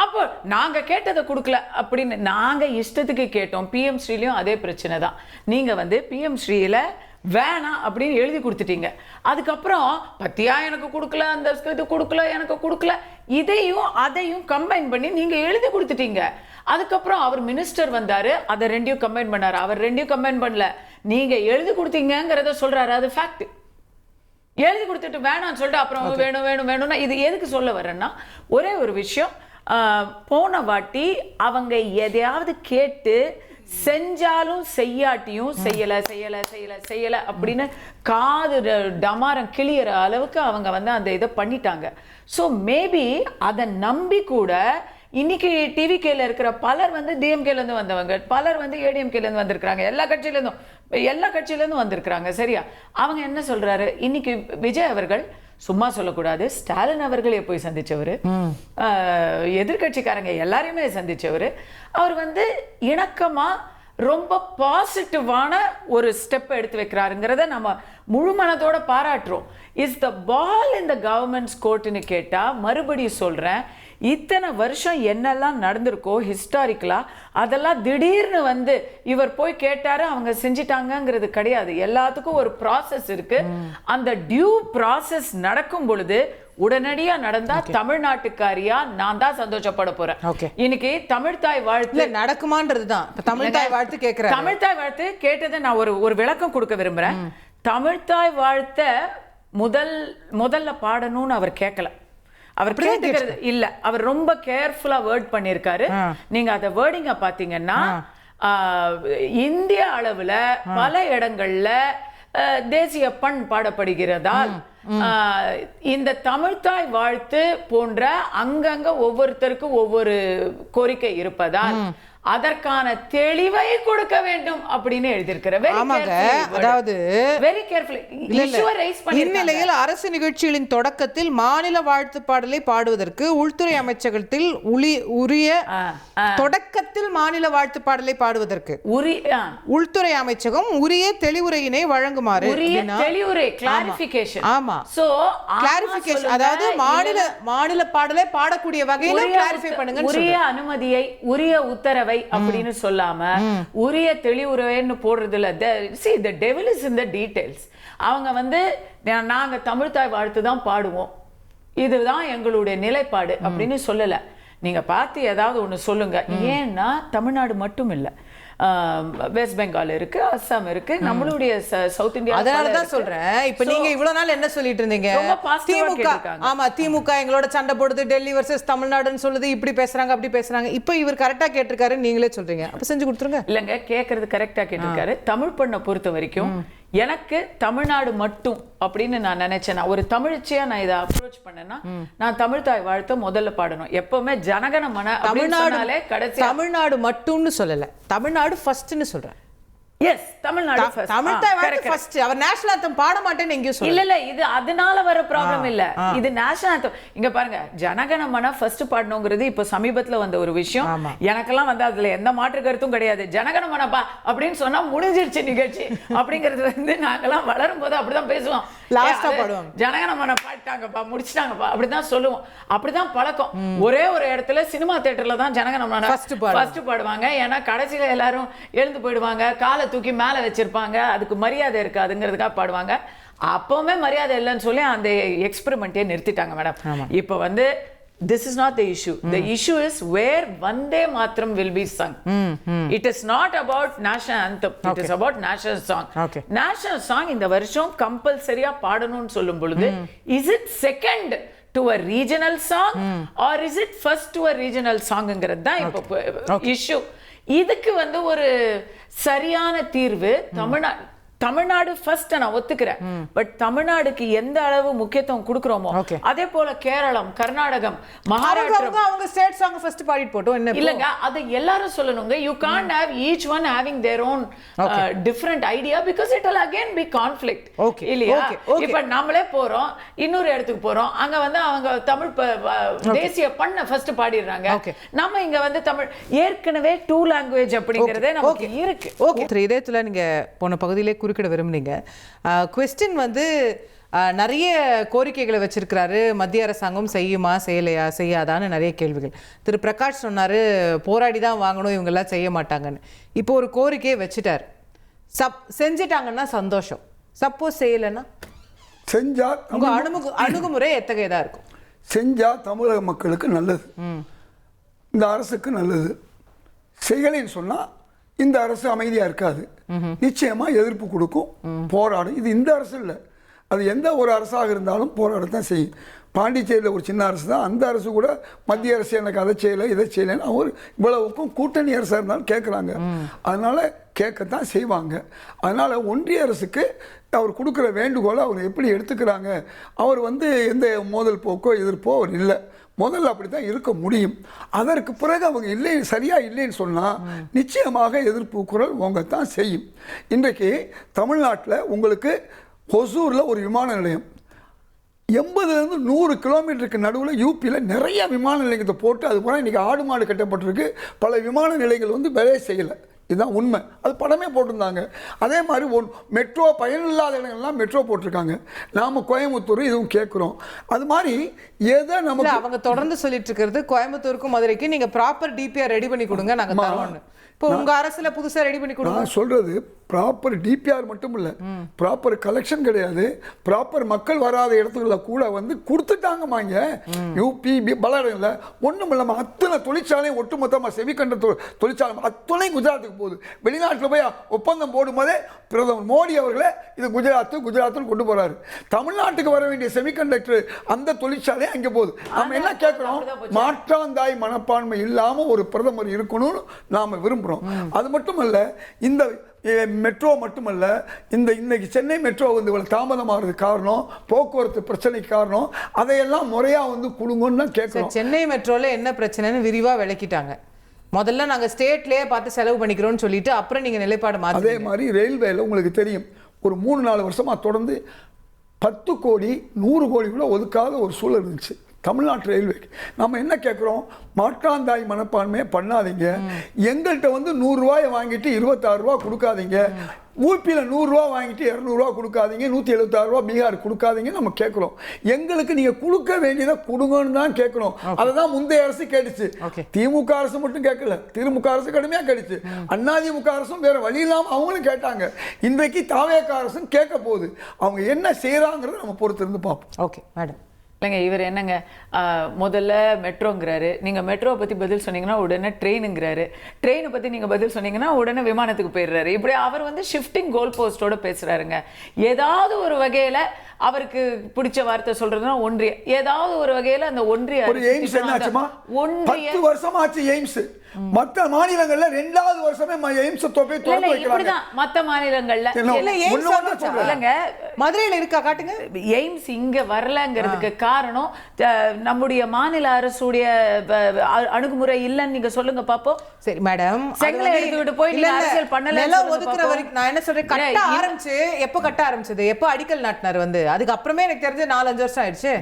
அப்போ நாங்க கேட்டதை கொடுக்கல அப்படின்னு நாங்க இஷ்டத்துக்கு கேட்டோம். பிஎம் ஸ்ரீலையும் அதே பிரச்சனை தான். நீங்க வந்து பிஎம் ஸ்ரீல வேணாம் அப்படின்னு எழுதி கொடுத்துட்டீங்க. அதுக்கப்புறம் பத்தியா எனக்கு கொடுக்கல, அந்த இது கொடுக்கல, எனக்கு கொடுக்கல, இதையும் அதையும் கம்பைன் பண்ணி நீங்க எழுதி கொடுத்துட்டீங்க. அதுக்கப்புறம் அவர் மினிஸ்டர் வந்தாரு, அதை ரெண்டையும் கம்பைன் பண்ணாரு. அவர் ரெண்டையும் கம்பைன் பண்ணல, நீங்க எழுதி கொடுத்தீங்கிறத சொல்றாரு. அது ஃபேக்ட். எழுதி கொடுத்துட்டு வேணாம்னு சொல்லிட்டு அப்புறம் வேணும் வேணும் வேணும்னா இது எதுக்கு சொல்ல வரேன்னா, ஒரே ஒரு விஷயம். போன வாட்டி அவங்க எதையாவது கேட்டு செஞ்சாலும் செய்யாட்டியும் செய்யல செய்யல செய்யல செய்யல அப்படின்னு காது டமாரம் கிளியற அளவுக்கு அவங்க வந்து அந்த இதை பண்ணிட்டாங்க. ஸோ மேபி அதை நம்பி கூட இன்னைக்கு டிவிகேல இருக்கிற பலர் வந்து டிஎம்கேல இருந்து வந்தவங்க, பலர் வந்து ஏடிஎம்கேல இருந்து வந்திருக்காங்க, எல்லா கட்சியில இருந்தும் வந்திருக்கிறாங்க. சரியா? அவங்க என்ன சொல்றாரு? இன்னைக்கு விஜய் அவர்கள் சும்மா சொல்லக்கூடாது, ஸ்டாலின் அவர்களே போய் சந்திச்சவர், எதிர்கட்சிக்காரங்க எல்லாரையுமே சந்திச்சவர். அவர் வந்து இணக்கமா ரொம்ப பாசிட்டிவான ஒரு ஸ்டெப் எடுத்து வைக்கிறாருங்கிறத நம்ம முழு மனதோட பாராட்டுறோம். Is the ball in the governments கோர்ட்னு கேட்டா மறுபடியும் சொல்றேன், இத்தனை வருஷம் என்னெல்லாம் நடந்திருக்கோ ஹிஸ்டாரிக்கலா, அதெல்லாம் திடீர்னு வந்து இவர் போய் கேட்டாரு அவங்க செஞ்சிட்டாங்கிறது கிடையாது. எல்லாத்துக்கும் ஒரு ப்ராசஸ் இருக்கு. அந்த டியூ ப்ராசஸ் நடக்கும் பொழுது உடனடியா நடந்தா தமிழ்நாட்டுக்காரியா நான் தான் சந்தோஷப்பட போறேன். இன்னைக்கு தமிழ்தாய் வாழ்த்து நடக்குமான்றதுதான். தமிழ்தாய் வாழ்த்து கேட்கிறேன். தமிழ்தாய் வாழ்த்து கேட்டதை நான் ஒரு விளக்கம் கொடுக்க விரும்புறேன். தமிழ்தாய் வாழ்த்த முதல்ல பாடணும்னு அவர் கேட்கல. அவர் கேட்டுக்கிறது இல்ல, அவர் ரொம்ப கேர்ஃபுல்லா வேர்ட் பண்ணிருக்காரு. நீங்க அந்த வேர்டிங்க பாத்தீங்கன்னா இந்திய அளவுல பல இடங்கள்ல தேசிய பண் பாடப்படுகிறதால் இந்த தமிழ்தாய் வாழ்த்து போன்ற அங்கங்க ஒவ்வொருத்தருக்கும் ஒவ்வொரு கோரிக்கை இருப்பதால் அதற்கான தெளிவை கொடுக்க வேண்டும் அப்படின்னு எழுதியிருக்கிற ஆமாங்க, அதாவது வெரி கேர்ஃபுல்லி இந்நிலையில் அரசு நிகழ்ச்சிகளின் தொடக்கத்தில் மாநில வாழ்த்து பாடலை பாடுவதற்கு உள்துறை அமைச்சகத்தில் உரிய தொடக்கத்தில் மாநில வாழ்த்து பாடலை பாடுவதற்கு உள்துறை அமைச்சகம் உரிய தெளிவுரையினை வழங்குமாறு கிளாரிஃபிகேஷன். ஆமா, சோ கிளாரிஃபிகேஷன், அதாவது மாநில பாடலை பாடக்கூடிய வகையில கிளாரிஃபை பண்ணுங்க. உரிய அனுமதியை, உரிய உத்தரவை அப்படின்னு சொல்லாம உரிய தெளிவுரைன்னு போடுறதுல see the devil is in the details. அவங்க வந்து நாங்க தமிழ் தாய் வாழ்த்து தான் பாடுவோம், இதுதான் எங்களுடைய நிலைப்பாடு அப்படின்னு சொல்லல. நீங்க பார்த்து ஏதாவது ஒண்ணு சொல்லுங்க. ஏன்னா தமிழ்நாடு மட்டும் இல்ல, வெஸ்ட் பெங்கால் இருக்கு, அஸ்ஸாம் இருக்கு, நம்மளுடைய சவுத் இந்தியா. அதனால தான் சொல்றேன். இப்போ நீங்க இவ்வளவு நாள் என்ன சொல்லிட்டு இருந்தீங்க? திமுக, ஆமா, திமுக எங்களோட சண்டை போடுது, டெல்லி வர்சஸ் தமிழ்நாடுன்னு சொல்லுது, இப்படி பேசுறாங்க அப்படி பேசுறாங்க. இப்போ இவர் கரெக்டா கேட்டிருக்காரு நீங்களே சொல்றீங்க, அப்ப செஞ்சு கொடுத்துருங்க. இல்லங்க, கேட்கறது கரெக்டா கேட்டிருக்காரு. தமிழ் பண்ண பொறுத்த வரைக்கும் எனக்கு தமிழ்நாடு மட்டும் அப்படின்னு நான் நினைச்சேன். ஒரு தமிழ்ச்சியா நான் இதை அப்ரோச் பண்ணேன்னா நான் தமிழ் தாய் வாழ்த்த முதல்ல பாடணும். எப்பவுமே ஜனகணமன தமிழ்நாடு கடைசி தமிழ்நாடு மட்டும்னு சொல்லல, தமிழ்நாடு ஃபர்ஸ்ட்னு சொல்றேன். S, Tamil Nadu first. தமிழ் தாய் வாழ்த்து ஃபர்ஸ்ட். அவர் நேஷனல் ஆந்தம் பாட மாட்டேன்னு எங்கேயும் சொல்லல. இல்ல இது அதனால வர ப்ராப்ளம் இல்ல, இது நேஷனல் ஆந்தம். இங்க பாருங்க, ஜனகணமன ஃபர்ஸ்ட் பாடணுங்கிறது இப்ப சமீபத்துல வந்த ஒரு விஷயம். எனக்கெல்லாம் வந்து அதுல எந்த மாற்று கருத்தும் கிடையாது. ஜனகணமனப்பா அப்படின்னு சொன்னா முடிஞ்சிருச்சு நிகழ்ச்சி அப்படிங்கிறது வந்து நாங்கெல்லாம் வளரும் போது அப்படிதான் பேசுவோம். லாஸ்டா பாடுவாங்க, ஜனகணமன பாட்டாங்கப்பா, முடிச்சிட்டாங்கப்பா, அப்படிதான் சொல்லுவோம். அப்படிதான் பழக்கம். ஒரே ஒரு இடத்துல சினிமா தியேட்டர்ல தான் ஜனகணமன ஃபர்ஸ்ட் பாடுவாங்க. ஏன்னா கடைசியில எல்லாரும் எழுந்து போயிடுவாங்க, காலை தூக்கி மேல வச்சிருப்பாங்க, அதுக்கு மரியாதை இருக்காதுங்கிறதுக்காக பாடுவாங்க. அப்பவுமே மரியாதை இல்லைன்னு சொல்லி அந்த எக்ஸ்பெரிமெண்ட்டே நிறுத்திட்டாங்க மேடம். இப்போ வந்து this is not the issue. The issue is where Vande Mataram will be sung. It is not about national anthem. It is about national song. National song இந்த வருஷம் கம்பல்சரியா பாடணும்னு சொல்லும் பொழுது is it second to a regional song or is it first to a regional songங்கிறது தான் இப்போ இஷ்யூ. இதுக்கு வந்து ஒரு சரியான தீர்வு தமிழ்நாடு ஃபர்ஸ்ட் நான் ஒத்துக்கிறேன். பட் தமிழ்நாடுக்கு எந்த அளவு முக்கியத்துவம் கொடுக்கறோமோ அதே போல கேரளம், கர்நாடகம், மகாராஷ்டிரா அவங்க ஸ்டேட் சாங் ஃபர்ஸ்ட் பாடிட்டு போட்டும். என்ன இல்லங்க, அது எல்லாரும் சொல்லணுங்க. you can't have each one having their own different idea because it will again be conflict. இல்லையா? இப்ப நாமளே போறோம், இன்னொரு இடத்துக்கு போறோம், அங்க வந்து அவங்க தமிழ் தேசிய பண்ண ஃபர்ஸ்ட் பாடிடுறாங்க. நம்ம இங்க வந்து தமிழ் ஏற்கனவே 2 லாங்குவேஜ் அப்படிங்கறதே நமக்கு இருக்கு. ஓகே, இதயத்துல நீங்க போன பகுதியிலே குறுக்கிட விரும்புனீங்க. குவெஸ்டின் வந்து நிறைய கோரிக்கைகளை வச்சிருக்கிறாரு. மத்திய அரசாங்கம் செய்யுமா செய்யலையா செய்யாதான்னு நிறைய கேள்விகள். திரு பிரகாஷ் சொன்னாரு போராடி தான் வாங்கணும், இவங்கெல்லாம் செய்ய மாட்டாங்கன்னு. இப்போ ஒரு கோரிக்கையை வச்சுட்டாரு, செஞ்சிட்டாங்கன்னா சந்தோஷம், சப்போஸ் செய்யலைன்னா செஞ்சா உங்க அணுகுமுறை எத்தகையதா இருக்கும்? செஞ்சா தமிழக மக்களுக்கு நல்லது, இந்த அரசுக்கு நல்லது. செய்யலைன்னு சொன்னா இந்த அரசு அமைதியா இருக்காது, நிச்சயமா எதிர்ப்பு கொடுக்கும், போராடும். இது இந்த அரசு இல்லை, அது எந்த ஒரு அரசாக இருந்தாலும் போராடத்தான் செய்யும். பாண்டிச்சேரியில் ஒரு சின்ன அரசு தான், அந்த அரசு கூட மத்திய அரசு எனக்கு அதை செய்யலை இதை செய்யலைன்னு அவர் இவ்வளவுக்கும் கூட்டணி அரசாக இருந்தாலும் கேட்குறாங்க. அதனால கேட்கத்தான் செய்வாங்க. அதனால ஒன்றிய அரசுக்கு அவர் கொடுக்குற வேண்டுகோளை அவர் எப்படி எடுத்துக்கிறாங்க, அவர் வந்து எந்த மோதல் போக்கோ எதிர்ப்போ அவர் இல்லை. முதல்ல அப்படி தான் இருக்க முடியும். அதற்கு பிறகு அவங்க இல்லை சரியாக இல்லைன்னு சொன்னால் நிச்சயமாக எதிர்ப்பு குரல் ஓங்கத்தான் செய்யும். இன்றைக்கு தமிழ்நாட்டில் உங்களுக்கு ஒசூரில் ஒரு விமான நிலையம் 80லேருந்து 100 கிலோமீட்டருக்கு நடுவில் யூபியில் நிறைய விமான நிலையத்தை போட்டு அது போனால் இன்றைக்கி ஆடு மாடு கட்டப்பட்டிருக்கு. பல விமான நிலையங்கள் வந்து வேலை செய்யலை, இதுதான் உண்மை. அது படமே போட்டிருந்தாங்க. அதே மாதிரி மெட்ரோ பயனில்லாத இடங்கள்லாம் மெட்ரோ போட்டிருக்காங்க. நாம் கோயம்புத்தூர் இதுவும் கேட்குறோம். அது மாதிரி ஏதோ நம்ம அவங்க தொடர்ந்து சொல்லிட்டு இருக்கிறது கோயம்புத்தூருக்கும் மதுரைக்கும் நீங்கள் ப்ராப்பர் டிபிஆர் ரெடி பண்ணி கொடுங்க, நாங்கள் தரோம்னு. இப்போ உங்கள் அரசில் புதுசாக ரெடி பண்ணி கொடுங்க. நான் சொல்கிறது ப்ராப்பர் டிபிஆர் மட்டும் இல்லை, ப்ராப்பர் கலெக்ஷன் கிடையாது. ப்ராப்பர் மக்கள் வராத இடத்துல கூட வந்து கொடுத்துட்டாங்கம்மாங்க. யூபி பலரில் ஒன்றும் இல்லாமல் அத்தனை தொழிற்சாலையும் ஒட்டுமொத்தமாக செமிகண்ட தொழிற்சாலை அத்தனை குஜராத்துக்கு போகுது. வெளிநாட்டில் போய் ஒப்பந்தம் போடும்போதே பிரதமர் மோடி அவர்களே இது குஜராத்துன்னு கொண்டு போகிறாரு. தமிழ்நாட்டுக்கு வர வேண்டிய செமிகண்டக்டர் அந்த தொழிற்சாலையை அங்கே போகுது. நம்ம என்ன கேட்குறோம், மாற்றாந்தாய் மனப்பான்மை இல்லாமல் ஒரு பிரதமர் இருக்கணும்னு நாம் விரும்புகிறோம். அது மட்டுமல்ல, இந்த மெட்ரோ மட்டுமல்ல, இன்னைக்கு சென்னை மெட்ரோ வந்து இவ்வளவு தாமதமாகிறது காரணம் போக்குவரத்து பிரச்சனைக்கு காரணம். அதையெல்லாம் முறையா வந்து கொடுங்கன்னு கேட்குறோம். சென்னை மெட்ரோல என்ன பிரச்சனைன்னு விரிவா விளக்கிட்டாங்க. முதல்ல நாங்க ஸ்டேட்லயே பார்த்து செலவு பண்ணிக்கிறோம்னு சொல்லிட்டு அப்புறம் நீங்க நிலைப்பாடு மாத்தி அதே மாதிரி ரயில்வேல உங்களுக்கு தெரியும் ஒரு 3-4 வருஷமா தொடர்ந்து 10 கோடி 100 கோடி கூட ஒதுக்காத ஒரு சூழல் இருந்துச்சு தமிழ்நாட்டு ரயில்வேக்கு. நம்ம என்ன கேட்குறோம், மாற்றாந்தாய் மனப்பான்மையை பண்ணாதீங்க. எங்கள்கிட்ட வந்து 100 ரூபாயை வாங்கிட்டு 26 ரூபா கொடுக்காதீங்க, ஊபியில் 100 ரூபா வாங்கிட்டு 200 ரூபா கொடுக்காதீங்க, 176 ரூபா பீகார் கொடுக்காதீங்க நம்ம கேட்குறோம். எங்களுக்கு நீங்க கொடுக்க வேண்டியதை கொடுங்கன்னு தான் கேட்குறோம். அதை தான் முந்தைய அரசு கேட்டுச்சு. திமுக அரசு மட்டும் கேட்கல, திமுக அரசு கடுமையாக கேட்டுச்சு, அதிமுக அரசும் வேற வழி இல்லாமல் அவங்களும் கேட்டாங்க. இன்றைக்கு தாவேக அரசும் கேட்க போகுது. அவங்க என்ன செய்யறாங்கிறத நம்ம பொறுத்து இருந்து பார்ப்போம். Okay madam. இல்லைங்க, இவர் என்னங்க முதல்ல மெட்ரோங்கிறாரு, நீங்க மெட்ரோவை பத்தி பதில் சொன்னீங்கன்னா உடனே ட்ரெயினுங்கிறாரு, ட்ரெயினை பத்தி நீங்க பதில் சொன்னீங்கன்னா உடனே விமானத்துக்கு போயிடுறாரு. இப்படி அவர் வந்து ஷிஃப்டிங் கோல் போஸ்டோட பேசுறாருங்க. ஏதாவது ஒரு வகையில அவருக்கு பிடிச்ச வார்த்தை சொல்றதுன்னா ஒன்றிய, ஏதாவது ஒரு வகையில அந்த ஒன்றிய ஒரு எய்ம்ஸ் என்னாச்சுமா, 10 வருஷம் ஆச்சு எய்ம்ஸ். மற்ற மாநிலங்கள்ல 2வது வருஷமே எய்ம்ஸ் தொகை திறந்து வைக்கிறாங்க. மற்ற மாநிலங்கள்ல இல்லங்க, மதுரையில இருக்கா காட்டுங்க. எய்ம்ஸ் இங்க வரலங்கிறதுக்கு காரணம் நம்முடைய மாநில அரசுடைய அணுகுமுறை இல்லன்னு நீங்க சொல்லுங்க பாப்போம். சரி மேடம், செங்கலை எடுத்துக்கிட்டு போய் நீங்க அரசியல் பண்ணல ஒதுக்குற வரைக்கும் நான் என்ன சொல்றேன், கட்ட ஆரம்பிச்சு எப்ப கட்ட ஆரம்பிச்சது, எப்ப அடிக்கல் நாட்டினார் வந்து, அதுக்கு அப்புறமே எனக்கு தெரிஞ்ச 4-5 வருஷம் ஆயிடுச்சு.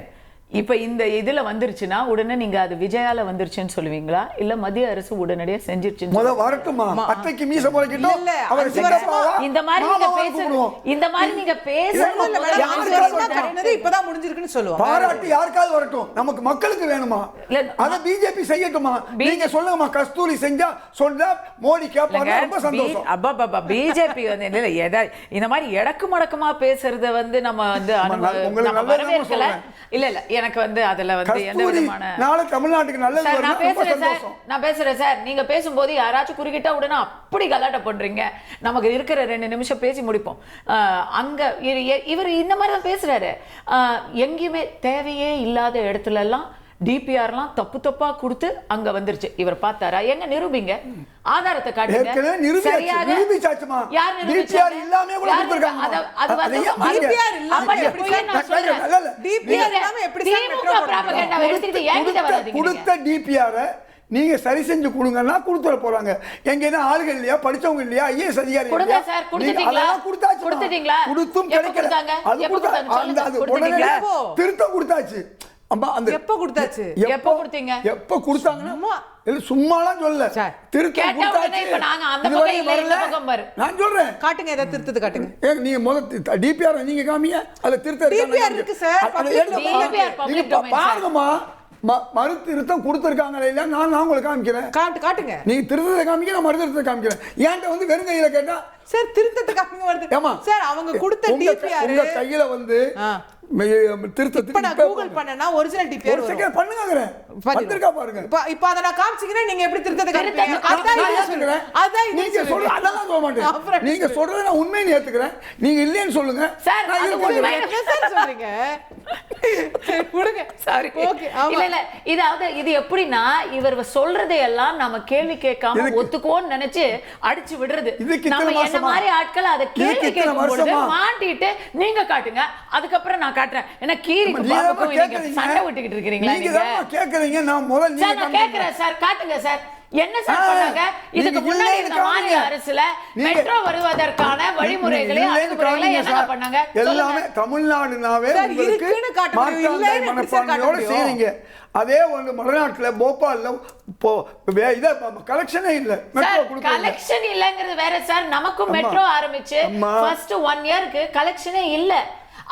இப்ப இந்த இதுல வந்துருச்சுன்னா உடனே நீங்க அது விஜயால வந்துருச்சுன்னு சொல்லுவீங்களா, இல்ல மத்திய அரசு உடனடியா செஞ்சிருச்சுன்னு? முத வரட்டுமா, அத்தைக்கு மீச முளைக்கிட்டோம். இந்த மாதிரி நீங்க பேசுறது, இந்த மாதிரி நீங்க பேசுறது இப்பதான் முடிஞ்சிருக்குன்னு சொல்லுவாங்க. பாராட்டு யாருக்காவது வரட்டும், நமக்கு மக்களுக்கு வேணுமா, அத பிஜேபி செய்யட்டுமா? நீங்க சொல்லுங்கம்மா, கஸ்தூரி செஞ்சா சொல்ல மோடி கேட்பாங்க, ரொம்ப சந்தோஷம். அப்பா பிஜேபி வந்து இல்ல ஏதாவது இந்த மாதிரி எடக்கு மடக்கமா பேசுறத வந்து நம்ம வந்து வரவேற்கல. இல்ல எனக்கு வந்து அதுல வந்து எந்த விதமான நாளை தமிழ்நாட்டுக்கு நல்லது நான் பேசுறேன் சார். நீங்க பேசும்போது யாராச்சும் குறுக்கிட்டா உடனே அப்படி கலாட்ட பண்றீங்க. நமக்கு இருக்கிற 2 நிமிஷம் பேசி முடிப்போம். அங்க இவர் இந்த மாதிரி தான் பேசுறாரு. எங்கேயுமே தேவையே இல்லாத இடத்துல எல்லாம் டிபிஆர்லாம் தப்பா கொடுத்து அங்க வந்துருச்சு. இவர் பார்த்தாரா? எங்க நிரூபிங்க, ஆதாரத்தை காட்டுங்க. நிரூபிச்சாச்சுமா, டிபிஆர் இல்லாம கூட கொடுத்திருக்காங்க. அது வந்து டிபிஆர் இல்லாம எப்படி நான் சொல்றேன், டிபிஆர் இல்லாம எப்படி திமுக ப்ரோபகண்டா எடுத்துட்டு ஏங்கிட்ட வராதீங்க. கொடுத்த டிபிஆர் நீங்க சரி செஞ்சு கொடுங்கன்னா கொடுத்துற போறாங்க. எங்கன்னா ஆளுகள் இல்லையா, படிச்சவங்க இல்லையா, ஐஏஎஸ் அதிகாரி கொடுங்க சார். கொடுத்துட்டீங்களா? கொடுத்தும் கிடைக்கல. அது கொடுத்தாங்க, அது உடனே திருத்தம் கொடுத்தாச்சு. எப்ப கொடுத்தாச்சு? எப்ப கொடுத்தீங்க? எப்ப கொடுத்தாங்கன்னா சும்மாலாம் சொல்லல, திருத்தம் கொடுத்தாச்சு. இப்ப நாங்க அந்த பக்கம் இல்ல, இந்த பக்கம் பாரு. நான் சொல்றேன், காட்டுங்க, ஏதாவது திருத்தத்தை காட்டுங்க. நீங்க முதல்ல டிபிஆர் நீங்க காமிங்க, அதுல திருத்தம் டிபிஆர் இருக்கு சார். நீங்க பாருங்கம்மா, மறு திருத்தம் கொடுத்திருக்காங்க இல்லையா, நான் உங்களுக்கு காமிக்கிறேன். காட்டுங்க, நீங்க திருத்தத்தை காமிக்க, நான் மறு திருத்தத்தை காமிக்கிறேன். ஏன்ட்ட வந்து வெறும் கையில கேட்டா சார் திருத்தத்தை காமிங்க வருது. ஏமா சார் அவங்க கொடுத்த டிபிஆர் உங்க கையில வந்து திருத்தத்துக்கு நான் கூகுள் பண்ணனா ஒரிஜினல் டிபிஆர் ஒரு செகண்ட் பண்ணுங்கங்கறேன், வந்திருக்கா பாருங்க. இப்போ அத நான் காமிச்சீங்கன்னா நீங்க எப்படி திருத்தத்தை காமிப்பீங்க? அதான் நீங்க சொல்றது அதெல்லாம் சொல்ல மாட்டேன். நீங்க சொல்றத நான் உண்மையை ஏத்துக்கிறேன், நீங்க இல்லன்னு சொல்லுங்க சார். நான் என்ன சார் சொல்றீங்க? கொடுங்க. சாரி. ஓகே. இல்ல இது எப்படின்னா இவர் சொல்றதை எல்லாம் நாம கேள்வி கேட்காம ஒத்துக்கோன்னு நினைச்சு அடிச்சு விடுறது. நம்ம என்ன மாதிரி ஆட்கள் அதை கேள்வி கேட்கும்போது மாட்டிட்டு நீங்க காட்டுங்க, அதுக்கப்புறம் நான் காட்டுறேன். என்ன கீரிக்கு பாப்புக்கும் நீங்க சண்டை விட்டுக்கிட்டு இருக்கீங்களா? நீங்க கேக்குறீங்க, நான் முதல்ல சார் நான் கேக்குறேன் சார், காட்டுங்க சார். என்ன சார் பண்ணாங்க? இதுக்கு முன்னாடி இருந்த மாநில அரசுல மெட்ரோ வருவதற்கான வழிமுறைகளை அணுகுமுறைகளை என்ன பண்ணாங்க? எல்லாமே தமிழ்நாடுனாவே உங்களுக்கு மாற்றாந்தாய் மனப்பான்மையோட செய்றீங்க. அதே ஒன்று மலைநாட்டுல போபால்ல இத கலெக்ஷனே இல்ல, மெட்ரோ கொடுக்கல. கலெக்ஷன் இல்லங்கிறது வேற சார். நமக்கும் மெட்ரோ ஆரம்பிச்சு ஃபர்ஸ்ட் 1 இயருக்கு கலெக்ஷனே இல்ல.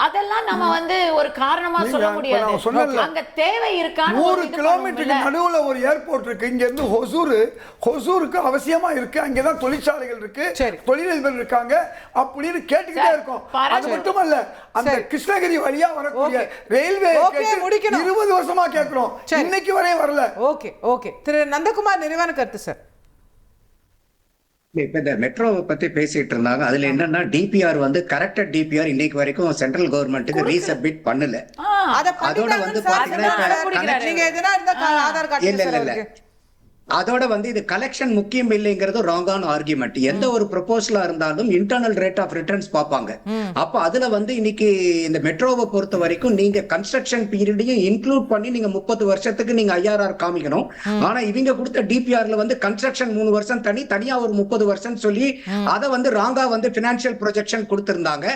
அதெல்லாம் நம்ம வந்து ஒரு காரணமா சொல்ல முடியாது. அங்க தேவை இருக்கா? 100 கிலோமீட்டருக்கு நடுவுல ஒரு ஏர்போர்ட் இருக்கு. இங்க இருந்து ஹொசூருக்கு அவசியமா இருக்கு. அங்கதான் தொழிற்சாலைகள் இருக்கு, தொழிலதிபர் இருக்காங்க அப்படின்னு கேட்டுக்கிட்டே இருக்கோம். அது மட்டுமல்ல, அந்த கிருஷ்ணகிரி வழியா வரக்கூடிய ரயில்வே 20 வருஷமா கேட்கிறோம், இன்னைக்கு வரையும் வரல. ஓகே திரு நந்தகுமார், நிறைவான கருத்து சார். இப்ப இந்த மெட்ரோவை பத்தி பேசிட்டு இருந்தாங்க. அதுல என்னன்னா டிபிஆர் வந்து கரெக்டட் டிபிஆர் இன்னைக்கு வரைக்கும் சென்ட்ரல் கவர்மெண்ட்டுக்கு ரீசப்மிட் பண்ணல. அதோட வந்து பாத்தீங்கன்னா நீங்க எதனா இருந்தா ஆதார் கார்டு இல்ல அதோட வந்து இது கலெக்ஷன் முக்கியம் இல்லைங்கிறது ராங்கான ஆர்குமெண்ட். எந்த ஒரு ப்ரொபோசலா இருந்தாலும் இன்டர்னல் ரேட் ஆஃப் ரிட்டர்ன்ஸ் பார்ப்பாங்க. அப்ப அதுல வந்து இன்னைக்கு இந்த மெட்ரோவை பொறுத்த வரைக்கும் நீங்க கன்ஸ்ட்ரக்ஷன் பீரியடையும் இன்க்ளூட் பண்ணி நீங்க 30 வருஷத்துக்கு நீங்க IRR காமிக்கணும். ஆனா இவங்க கொடுத்த DPRல வந்து கன்ஸ்ட்ரக்ஷன் 3 வருஷம் தனியா ஒரு 30 வருஷம் சொல்லி அதை வந்து ராங்கா வந்து பினான்சியல் ப்ரொஜெக்ஷன் கொடுத்திருந்தாங்க.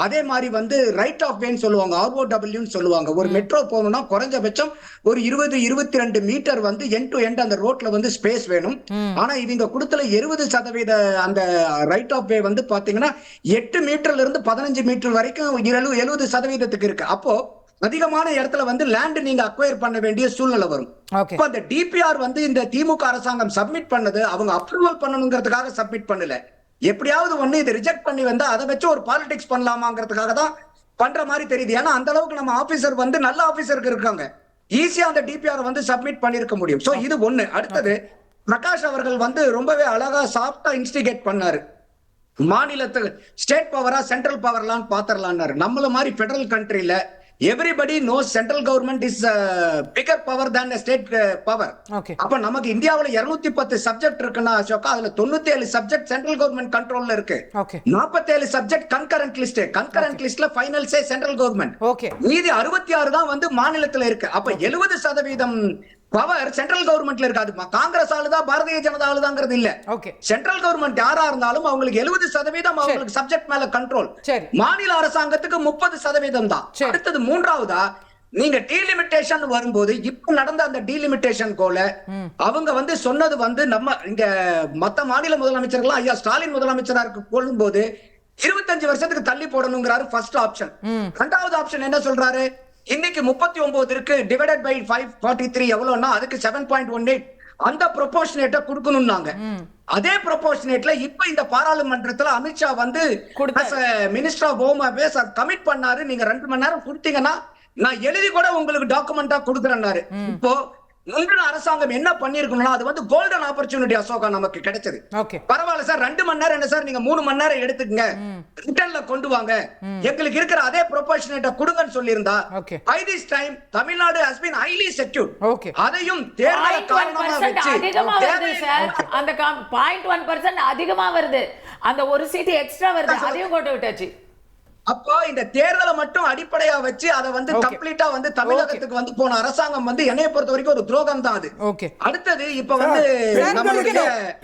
அதே மாதிரி வந்து ரைட் ஆஃப் வேன்னு சொல்லுவாங்க, ROWன்னு சொல்லுவாங்க. ஒரு மெட்ரோ போகணும்னா குறைஞ்சபட்சம் ஒரு 20-22 மீட்டர் வந்து எண்ட் டு எண்ட் அந்த ரோட்ல வந்து ஸ்பேஸ் வேணும். ஆனா இவங்க கொடுத்தல 70% அந்த ரைட் ஆஃப் வே வந்து பாத்தீங்கன்னா 8 மீட்டர்ல இருந்து 15 மீட்டர் வரைக்கும் 70% இருக்கு. அப்போ அதிகமான இடத்துல வந்து லேண்ட் நீங்க அக்வயர் பண்ண வேண்டிய சூழ்நிலை வரும். அப்ப அந்த DPR வந்து இந்த திமுக அரசாங்கம் சப்மிட் பண்ணது அவங்க அப்ரூவல் பண்ணணுங்கிறதுக்காக சப்மிட் பண்ணல. எப்படியாவது ஒண்ணு இதை ரிஜெக்ட் பண்ணி வந்தா அதை வச்சு ஒரு பாலிடிக்ஸ் பண்ணலாமாங்கிறதுக்காக தான் பண்ற மாதிரி தெரியுது. ஏன்னா அந்த அளவுக்கு நம்ம ஆபீசர் வந்து நல்ல ஆபீசருக்கு இருக்காங்க, ஈஸியா அந்த DPR வந்து சப்மிட் பண்ணிருக்க முடியும். சோ இது ஒண்ணு. அடுத்தது பிரகாஷ் அவர்கள் வந்து ரொம்பவே அழகா சாஃப்டா இன்ஸ்டிகேட் பண்ணாரு. மாநிலத்துக்கு ஸ்டேட் பவரா சென்ட்ரல் பவர்லாம் பாத்திரலான்னாரு. நம்மள மாதிரி பெடரல் கண்ட்ரில everybody knows central government is a bigger power than a state power. அப்ப நமக்கு இந்தியாவுல 210 சப்ஜெக்ட் இருக்குன்னா அசோகா, அதுல 97 சப்ஜெக்ட் சென்ட்ரல் கவர்மெண்ட் கண்ட்ரோல்ல இருக்கு. 47 சப்ஜெக்ட் கன்கரண்ட் லிஸ்ட். கன்கரண்ட் லிஸ்ட்ல ஃபைனல் சே சென்ட்ரல் கவர்மெண்ட். மீதி 66 தான் வந்து மாநிலத்துல இருக்கு. அப்ப 70% பவர் சென்ட்ரல் கவர்மெண்ட்ல இருக்காது. காங்கிரஸ் ஆளுதான் பாரதிய ஜனதா ஆளுதாங்கிறது இல்ல. சென்ட்ரல் கவர்மெண்ட் யாரா இருந்தாலும் அவங்களுக்கு 70% அவங்களுக்கு சப்ஜெக்ட் மேல கண்ட்ரோல். மாநில அரசாங்கத்துக்கு 30% தான். அடுத்தது மூன்றாவதா நீங்க டீலிமிட்டேஷன் வரும்போது இப்ப நடந்த அந்த டீலிமிட்டேஷன் கோல அவங்க வந்து சொன்னது வந்து நம்ம இங்க மத்த மாநில முதலமைச்சர்கள் ஐயா ஸ்டாலின் முதலமைச்சரா கொள்ளும் போது 25 வருஷத்துக்கு தள்ளி போடணுங்கிறாரு ஃபர்ஸ்ட் ஆப்ஷன். இரண்டாவது ஆப்ஷன் என்ன சொல்றாரு, இன்னைக்கு 39 இருக்கு, டிவைடட் பை 543 எவ்வளவுன்னா அதுக்கு 7.18 அந்த ப்ரொபோர்ஷனேட்டா கொடுக்கணும்னாங்க. அதே ப்ரொபோர்ஷனேட்ல இப்ப இந்த பாராளுமன்றத்துல அமித்ஷா வந்து minister of home affairs commit பண்ணாரு. நீங்க 2 மணி நேரம் கொடுத்தீங்கன்னா நான் எழுதி கூட உங்களுக்கு டாக்குமெண்டா கொடுக்குறேன்னாரு. இப்போ முந்தின அரசாங்கம் என்ன பண்ணிருக்கணும்னா அது வந்து கோல்டன் ஆப்பர்ச்சுனிட்டி அசோகா நமக்கு கிடைச்சது. பரவாயில்ல சார் 2 மணி நேரம் என்ன சார் நீங்க 3 மணி நேரம் எடுத்துக்கங்க, ரிட்டர்ன்ல கொண்டு வாங்க, எங்களுக்கு இருக்கிற அதே ப்ரொபோர்ஷனேட்டா கொடுங்கன்னு சொல்லியிருந்தா by this time Tamil Nadu has been highly secured. அதையும் தேர்தலை காரணமா வச்சு அந்த 0.1% அதிகமா வருது, அந்த ஒரு சீட் எக்ஸ்ட்ரா வருது, அதையும் போட்டு விட்டாச்சு. அப்போ இந்த தேர்தலை மட்டும் அடிப்படையா வச்சு அதை வந்து கம்ப்ளீட்டா வந்து தமிழகத்துக்கு வந்து போன அரசாங்கம் வந்து என்னைய பொறுத்த வரைக்கும் ஒரு துரோகம் தான் அது. அடுத்தது இப்ப வந்து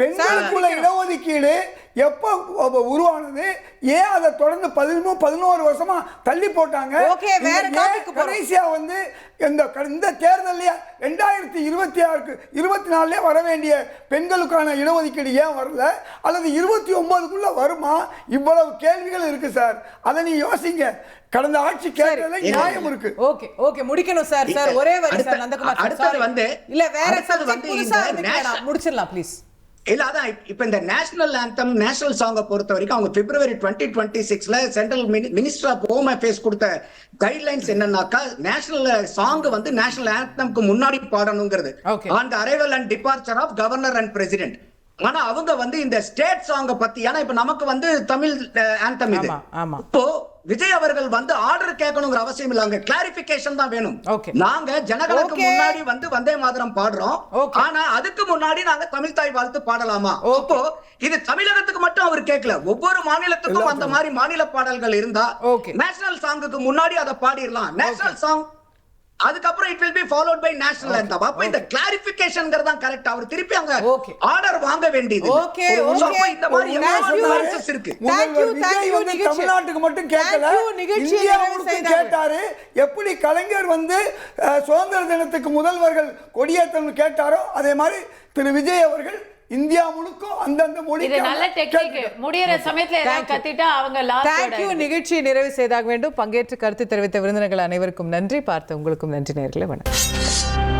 பெண்களுக்குள்ள இடஒதுக்கீடு எப்ப உருவானது, ஏன் அதை தொடர்ந்து 11 வருஷமா தள்ளி போட்டாங்க? கடைசியா வந்து இந்த தேர்தலையே 2024 வர வேண்டிய பெண்களுக்கான இடஒதுக்கீடு ஏன் வரல, அல்லது 29க்குள்ள வருமா? இவ்வளவு கேள்விகள் இருக்கு சார். அதை நீ யோசிங்க. கடந்த ஆட்சி கேட்கறதுல நியாயம் இருக்கு. ஓகே முடிக்கணும் சார். ஒரே வரி சார் நந்தகுமார். அடுத்தது வந்து இல்ல வேற சப்ஜெக்ட் புதுசா முடிச்சிடலாம் ப்ளீஸ். இல்ல அதான் இப்ப இந்த நேஷனல் ஆந்தம் நேஷனல் சாங்கை பொறுத்த வரைக்கும் அவங்க பிப்ரவரி 2026ல central minister of home affairs கொடுத்த கைட்லைன்ஸ் என்னன்னாக்கா நேஷனல் சாங் வந்து நேஷனல் ஆந்தம்க்கு முன்னாடி பாடணுங்கிறது on the arrival and departure of governor and president. ஆனா அவங்க வந்து இந்த ஸ்டேட் சாங்க பத்தி, ஏன்னா இப்ப நமக்கு வந்து தமிழ் ஆந்தம் இது, இப்போ விஜய் அவர்கள் வந்து ஆர்டர் கேட்கணுங்கிற அவசியம் இல்ல, அங்க கிளாரிபிகேஷன் தான் வேணும். நாங்க ஜனங்களுக்கு முன்னாடி வந்து வந்தே மாதரம் பாடுறோம், ஆனா அதுக்கு முன்னாடி நாங்க தமிழ் தாய் வாழ்த்து பாடலாமா? அப்போ இது தமிழகத்துக்கு மட்டும் அவர் கேட்கல, ஒவ்வொரு மாநிலத்துக்கும் அந்த மாதிரி மாநில பாடல்கள் இருந்தா நேஷனல் சாங்குக்கு முன்னாடி அதை பாடிடலாம். நேஷனல் சாங் அதுக்கப்புறம் it will be followed by national anthem. அப்ப இந்த கிளாரிபிகேஷன்ங்கறது தான் கரெக்ட். அவர் திருப்பி அங்க ஆர்டர் வாங்க வேண்டியது. ஓகே இந்த மாதிரி எவ்வளவு இருக்கு. தமிழ்நாட்டுக்கு மட்டும் கேட்கல, இந்தியாவுக்கு கேட்டாரு. எப்படி கலைஞர் வந்து சுதந்திர தினத்துக்கு முதல்வர்கள் கொடியேற்றம்னு கேட்டாரோ அதே மாதிரி திரு விஜய் அவர்கள் இந்தியா முழுக்க அந்தந்த மொழி. இது நல்ல டெக்னிக். முடியற சமயத்துல ஏதாவது கத்திட்டா அவங்க லாஸ்ட். Thank you. நிகழ்ச்சியை நிறைவு செய்தாக வேண்டும். பங்கேற்று கருத்து தெரிவித்த விருந்தினர்கள் அனைவருக்கும் நன்றி. பார்த்த உங்களுக்கும் நன்றி நேயர்களே. வணக்கம்.